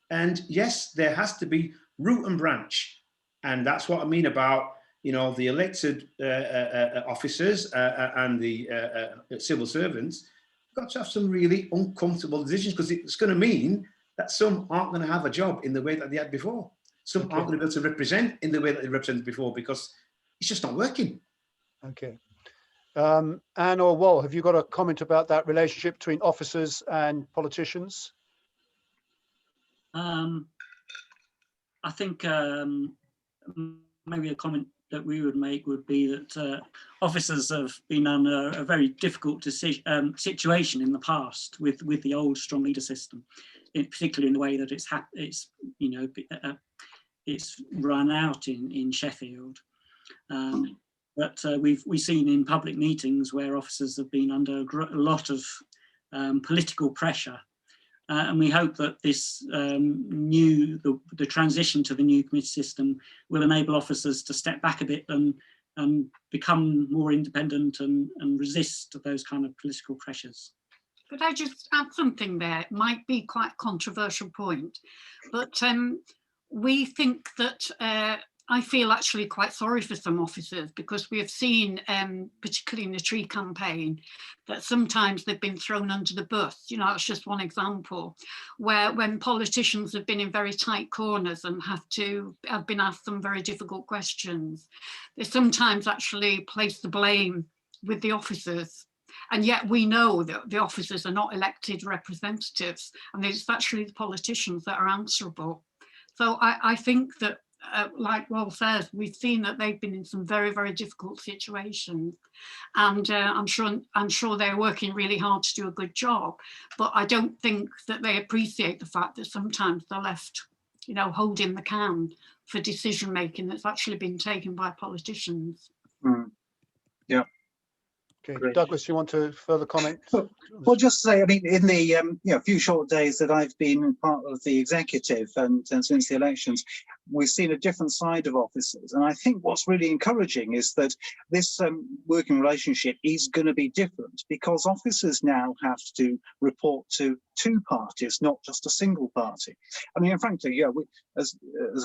And yes, there has to be root and branch, and that's what I mean about, you know, the elected officers and the civil servants. Got to have some really uncomfortable decisions, because it's going to mean that some aren't going to have a job in the way that they had before. Some aren't going to be able to represent in the way that they represented before, because it's just not working. Okay. Anne or Woll, have you got a comment about that relationship between officers and politicians? I think maybe a comment that we would make would be that officers have been under a very difficult situation in the past with the old strong leader system, particularly in the way that it's run out in Sheffield. But we've seen in public meetings where officers have been under a lot of political pressure. And we hope that this the transition to the new committee system will enable officers to step back a bit and become more independent and resist those kind of political pressures. Could I just add something there? It might be quite a controversial point, but we think that I feel actually quite sorry for some officers, because we have seen, particularly in the tree campaign, that sometimes they've been thrown under the bus. You know, that's just one example, where when politicians have been in very tight corners and have been asked some very difficult questions, they sometimes actually place the blame with the officers. And yet we know that the officers are not elected representatives, and it's actually the politicians that are answerable. So I think that, like Woll says, we've seen that they've been in some very, very difficult situations, and I'm sure they're working really hard to do a good job. But I don't think that they appreciate the fact that sometimes they're left, you know, holding the can for decision making that's actually been taken by politicians. Yeah. Okay, Great. Douglas, you want to further comment? Well, just to say, I mean, in the few short days that I've been part of the executive and since the elections, we've seen a different side of officers. And I think what's really encouraging is that this working relationship is going to be different, because officers now have to report to two parties, not just a single party. I mean, and frankly, yeah, we, as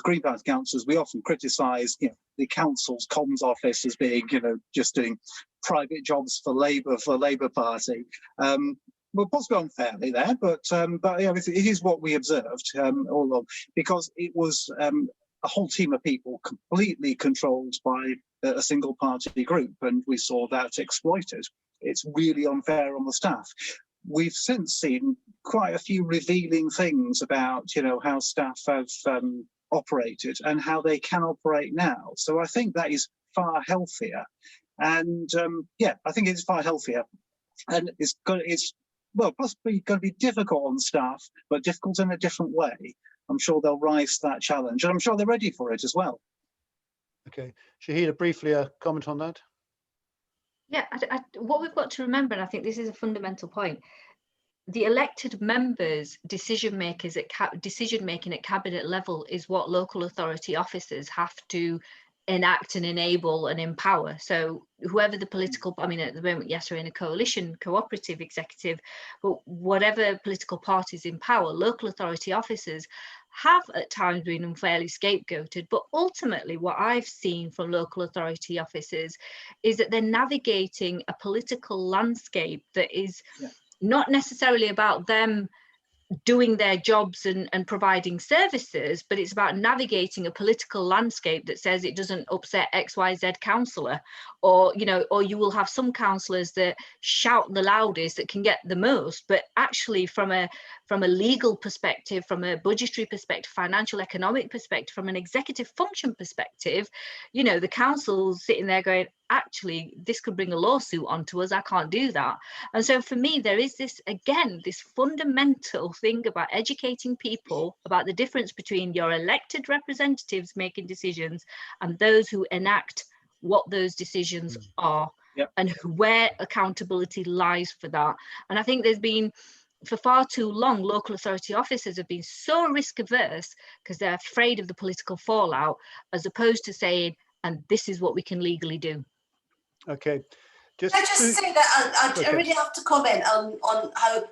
Green Party councillors, we often criticise, you know, the council's comms office as being, you know, just doing private jobs for Labour Party. Well, possibly unfairly there, but yeah, it is what we observed all along, because it was a whole team of people completely controlled by a single party group, and we saw that exploited. It's really unfair on the staff. We've since seen quite a few revealing things about, you know, how staff have operated and how they can operate now. So I think that is far healthier, and yeah, I think it's far healthier, and it's well, possibly going to be difficult on staff, but difficult in a different way. I'm sure they'll rise to that challenge, and I'm sure they're ready for it as well. Okay, Shahida, briefly a comment on that. Yeah, what we've got to remember, and I think this is a fundamental point, the elected members' decision making at cabinet level is what local authority officers have to enact and enable and empower. So whoever the political, I mean, at the moment, yes, we're in a coalition, cooperative, executive, but whatever political parties in power, local authority officers have at times been unfairly scapegoated. But ultimately, what I've seen from local authority officers is that they're navigating a political landscape that is not necessarily about them doing their jobs and providing services, but it's about navigating a political landscape that says it doesn't upset XYZ councillor, or, you know, or you will have some councillors that shout the loudest, that can get the most, but actually from a legal perspective, from a budgetary perspective, financial economic perspective, from an executive function perspective, you know, the council's sitting there going, actually, this could bring a lawsuit onto us, I can't do that. And so for me, there is this, again, this fundamental thing about educating people about the difference between your elected representatives making decisions and those who enact what those decisions are, and where accountability lies for that. And I think there's been, for far too long, local authority officers have been so risk averse because they're afraid of the political fallout, as opposed to saying, and this is what we can legally do. Okay. Can I just say that I really have to comment on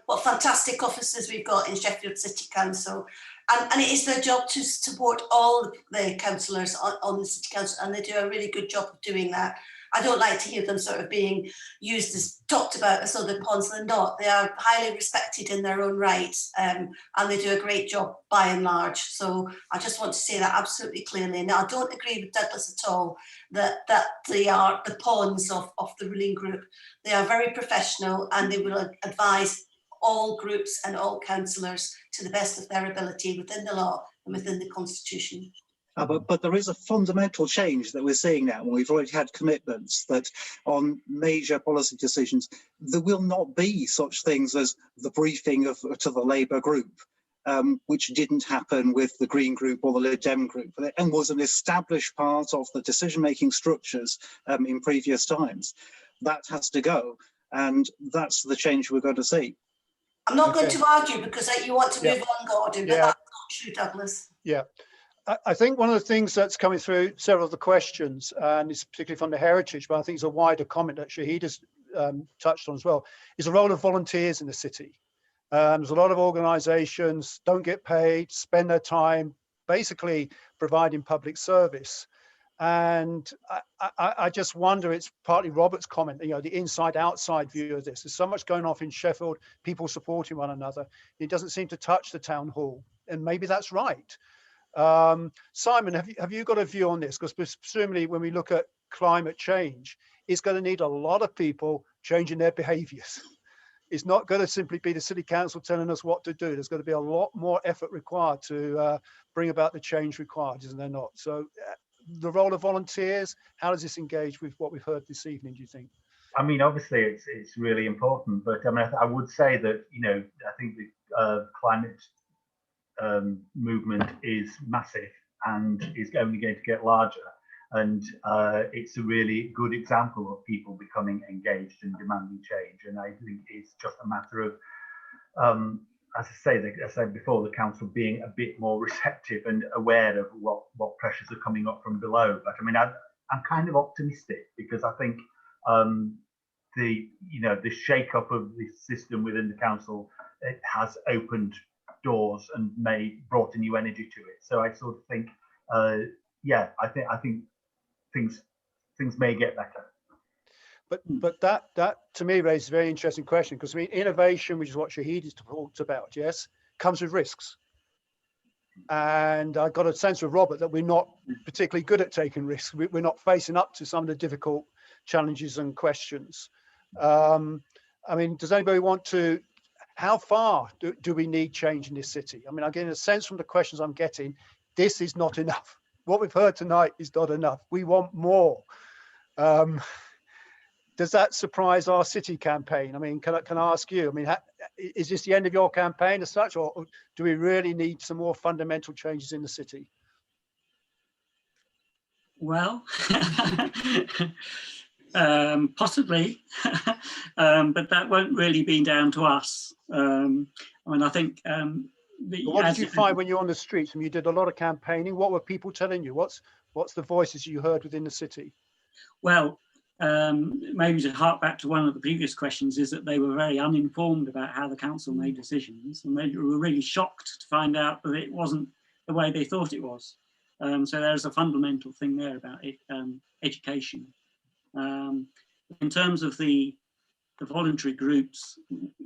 what fantastic officers we've got in Sheffield City Council, and it is their job to support all the councillors on the City Council, and they do a really good job of doing that. I don't like to hear them sort of being used as, talked about as though they're pawns, they're not. They are highly respected in their own right, and they do a great job by and large. So I just want to say that absolutely clearly. Now, I don't agree with Douglas at all that they are the pawns of the ruling group. They are very professional, and they will advise all groups and all councillors to the best of their ability within the law and within the constitution. But there is a fundamental change that we're seeing now, and we've already had commitments that on major policy decisions, there will not be such things as the briefing to the Labour group, which didn't happen with the Green group or the Lib Dem group, and was an established part of the decision-making structures in previous times. That has to go, and that's the change we're going to see. I'm not going to argue because you want to move on, Gordon, but that's not true, Douglas. Yeah. I think one of the things that's coming through several of the questions, and it's particularly from the heritage, but I think it's a wider comment that Shahida's touched on as well, is the role of volunteers in the city. There's a lot of organisations don't get paid, spend their time basically providing public service. And I just wonder, it's partly Robert's comment, you know, the inside-outside view of this. There's so much going off in Sheffield, people supporting one another. It doesn't seem to touch the town hall, and maybe that's right. Simon, have you got a view on this? Because presumably when we look at climate change, it's going to need a lot of people changing their behaviours. It's not going to simply be the city council telling us what to do. There's going to be a lot more effort required to bring about the change required, isn't there not? So the role of volunteers, how does this engage with what we've heard this evening, do you think? I mean, obviously it's really important, but I mean, I would say that, you know, I think the climate movement is massive and is only going to get larger, and it's a really good example of people becoming engaged and demanding change. And I think it's just a matter of as I said before, the council being a bit more receptive and aware of what pressures are coming up from below. But I mean, I'm kind of optimistic, because I think the shake-up of the system within the council it has opened doors and brought a new energy to it. So I sort of think, yeah, I think things may get better. But that to me raises a very interesting question, because I mean, innovation, which is what Shahida's talked about, yes, comes with risks. And I got a sense with Robert that we're not particularly good at taking risks. We're not facing up to some of the difficult challenges and questions. I mean, does anybody want to, how far do we need change in this city? I mean, I get a sense from the questions I'm getting, this is not enough. What we've heard tonight is not enough. We want more. Does that surprise our city campaign? I mean, can I ask you? I mean, is this the end of your campaign as such, or do we really need some more fundamental changes in the city? Well, possibly, but that won't really be down to us. I mean, I think. What did you find when you're on the streets? I mean, you did a lot of campaigning. What were people telling you? What's the voices you heard within the city? Well, maybe to hark back to one of the previous questions, is that they were very uninformed about how the council made decisions, and they were really shocked to find out that it wasn't the way they thought it was. So there's a fundamental thing there about it, education. In terms of the voluntary groups,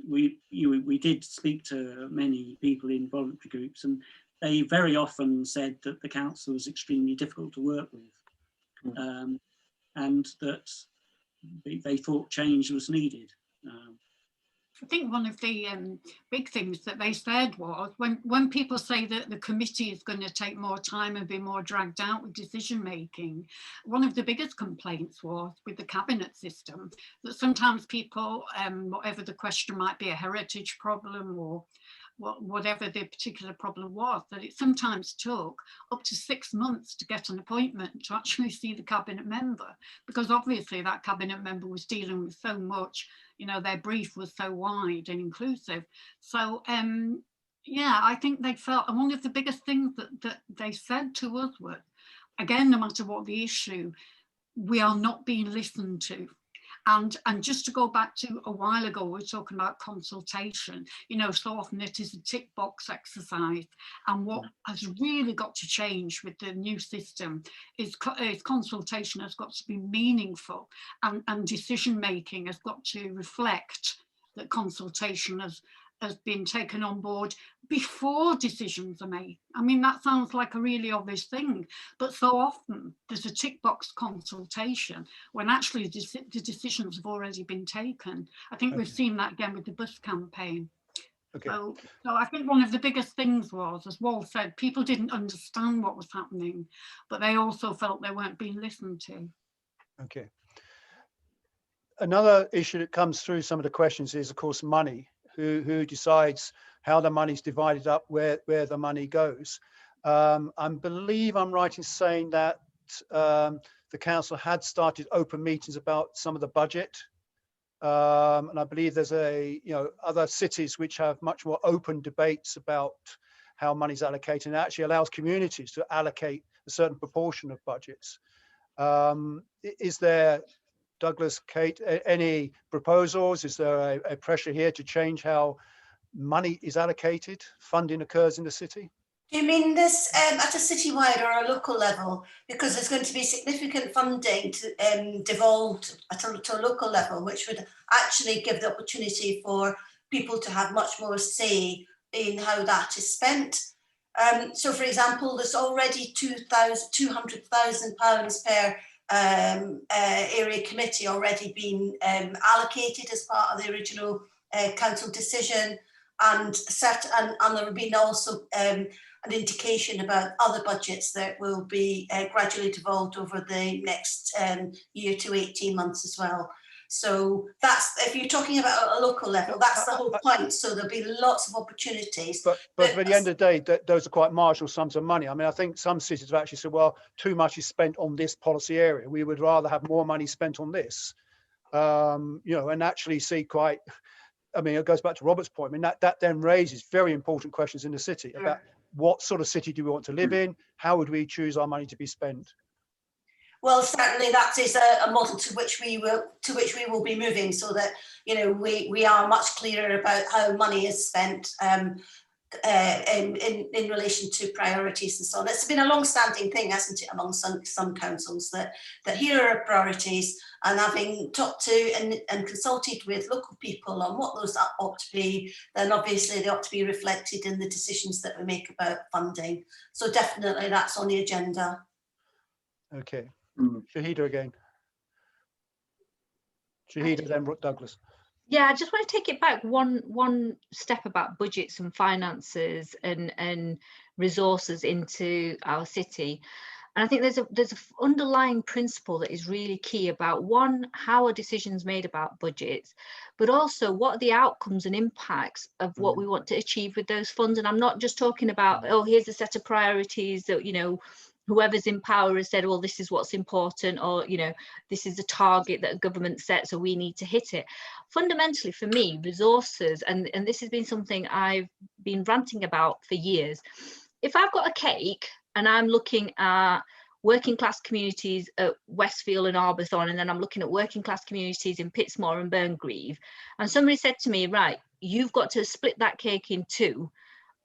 we did speak to many people in voluntary groups, and they very often said that the council was extremely difficult to work with, and that they thought change was needed. I think one of the big things that they said was, when people say that the committee is going to take more time and be more dragged out with decision making, one of the biggest complaints was with the cabinet system, that sometimes people, whatever the question might be, a heritage problem or whatever the particular problem was, that it sometimes took up to 6 months to get an appointment to actually see the cabinet member, because obviously that cabinet member was dealing with so much, you know, their brief was so wide and inclusive. So yeah, I think they felt, and one of the biggest things that they said to us was, again, no matter what the issue, we are not being listened to. And just to go back to a while ago, we were talking about consultation. You know, so often it is a tick box exercise. And what has really got to change with the new system is consultation has got to be meaningful, and decision making has got to reflect that consultation has been taken on board before decisions are made. I mean, that sounds like a really obvious thing, but so often there's a tick box consultation when actually the decisions have already been taken. I think we've seen that again with the bus campaign. Okay. So I think one of the biggest things was, as Woll said, people didn't understand what was happening, but they also felt they weren't being listened to. Okay. Another issue that comes through some of the questions is, of course, money. Who decides how the money's divided up, where the money goes. I believe I'm right in saying that the council had started open meetings about some of the budget. And I believe there's other cities which have much more open debates about how money's allocated, and actually allows communities to allocate a certain proportion of budgets. Is there, Douglas, Cate, any proposals? Is there a pressure here to change how money is allocated, funding occurs in the city? Do you mean this at a citywide or a local level? Because there's going to be significant funding devolved to a local level, which would actually give the opportunity for people to have much more say in how that is spent. So, for example, there's already £200,000 per area committee already been allocated as part of the original council decision, and there have been also an indication about other budgets that will be gradually devolved over the next year to 18 months as well. So that's, if you're talking about a local level, that's the whole point. So there'll be lots of opportunities. But at the end of the day, those are quite marginal sums of money. I mean, I think some cities have actually said, well, too much is spent on this policy area. We would rather have more money spent on this, and actually see quite, I mean, it goes back to Robert's point. I mean, that then raises very important questions in the city about what sort of city do we want to live in? How would we choose our money to be spent? Well, certainly that is a model to which we will be moving, so that, you know, we are much clearer about how money is spent in relation to priorities and so on. It's been a long-standing thing, hasn't it, among some councils, that here are priorities, and having talked to and consulted with local people on what those ought to be, then obviously they ought to be reflected in the decisions that we make about funding. So definitely that's on the agenda. Okay. Shahida again. Shahida, then Douglas. Yeah, I just want to take it back one step about budgets and finances and resources into our city. And I think there's an underlying principle that is really key about, one, how are decisions made about budgets, but also what are the outcomes and impacts of what we want to achieve with those funds. And I'm not just talking about, oh, here's a set of priorities that, you know, whoever's in power has said, well, this is what's important, or, you know, this is a target that a government sets, so we need to hit it. Fundamentally, for me, resources, and this has been something I've been ranting about for years. If I've got a cake and I'm looking at working class communities at Westfield and Arbourthorne, and then I'm looking at working class communities in Pitsmoor and Burngreave, and somebody said to me, right, you've got to split that cake in two.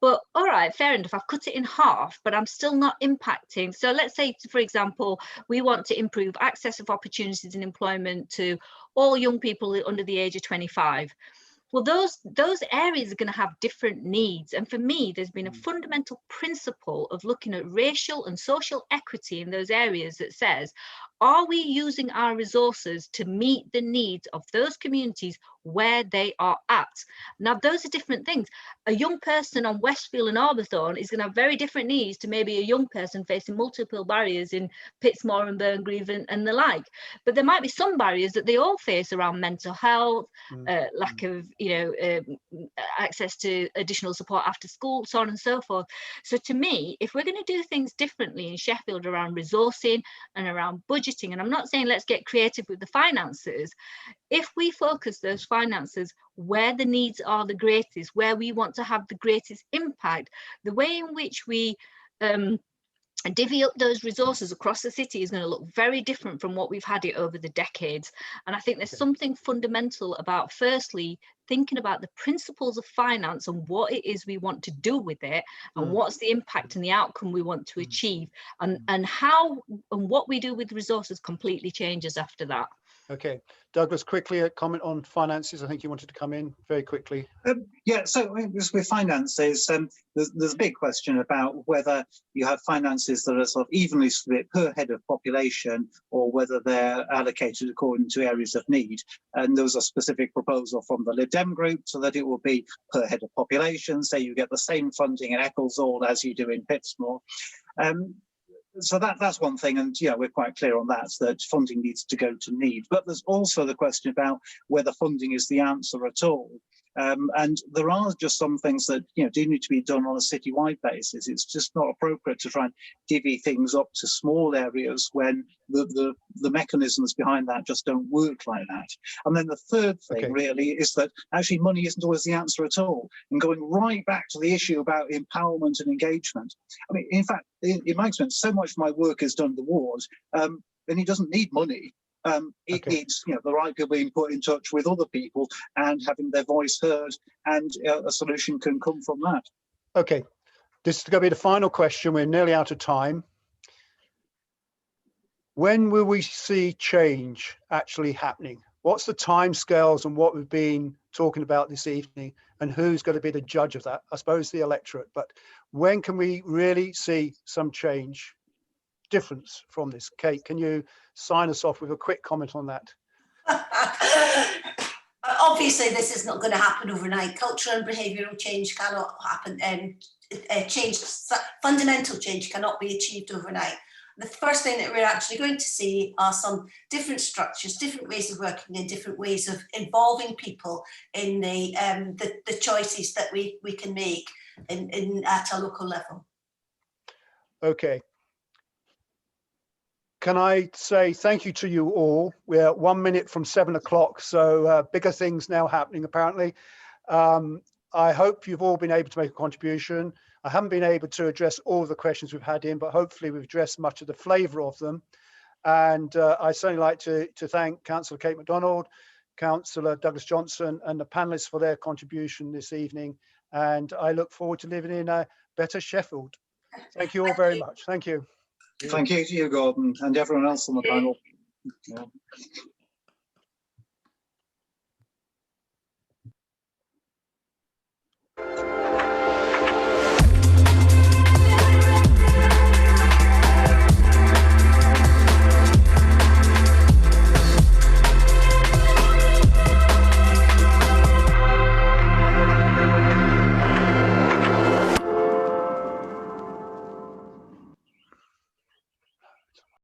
But all right, fair enough, I've cut it in half, but I'm still not impacting. So let's say, for example, we want to improve access of opportunities and employment to all young people under the age of 25. Well, those areas are going to have different needs. And for me, there's been a fundamental principle of looking at racial and social equity in those areas that says, are we using our resources to meet the needs of those communities where they are at? Now, those are different things. A young person on Westfield and Arbourthorne is going to have very different needs to maybe a young person facing multiple barriers in Pitsmoor and Burngreave and the like. But there might be some barriers that they all face around mental health, lack of, access to additional support after school, so on and so forth. So to me, if we're going to do things differently in Sheffield around resourcing and around budgeting, and I'm not saying let's get creative with the finances, if we focus those finances where the needs are the greatest, where we want to have the greatest impact, the way in which we divvy up those resources across the city is going to look very different from what we've had it over the decades. And I think there's something fundamental about, firstly, thinking about the principles of finance and what it is we want to do with it, and what's the impact and the outcome we want to achieve, and how and what we do with resources completely changes after that. Okay, Douglas, quickly a comment on finances. I think you wanted to come in very quickly. Yeah, so with finances, there's a big question about whether you have finances that are sort of evenly split per head of population, or whether they're allocated according to areas of need. And there was a specific proposal from the Lib Dem group so that it will be per head of population, so you get the same funding in Ecclesall as you do in Pitsmoor. So that's one thing, and we're quite clear on that funding needs to go to need. But there's also the question about whether funding is the answer at all. And there are just some things that do need to be done on a citywide basis. It's just not appropriate to try and divvy things up to small areas when the mechanisms behind that just don't work like that. And then the third thing really is that actually money isn't always the answer at all. And going right back to the issue about empowerment and engagement, I mean, in fact, in my experience, so much of my work is done in the ward, and it doesn't need money. It needs the right people being put in touch with other people and having their voice heard, and a solution can come from that. Okay, this is going to be the final question. We're nearly out of time. When will we see change actually happening? What's the timescales and what we've been talking about this evening, and who's going to be the judge of that? I suppose the electorate, but when can we really see some change, difference from this? Cate, can you sign us off with a quick comment on that? Obviously, this is not going to happen overnight. Cultural and behavioural change cannot happen, and fundamental change cannot be achieved overnight. The first thing that we're actually going to see are some different structures, different ways of working, and different ways of involving people in the choices that we can make at a local level. Okay. Can I say thank you to you all? We're 1 minute from 7 o'clock, so bigger things now happening apparently. I hope you've all been able to make a contribution. I haven't been able to address all of the questions we've had in, but hopefully we've addressed much of the flavour of them. And I certainly like to thank Councillor Cate McDonald, Councillor Douglas Johnson, and the panelists for their contribution this evening. And I look forward to living in a better Sheffield. Thank you all very much. Thank you. Thank you to you, Gordon, and everyone else on the panel. Yeah.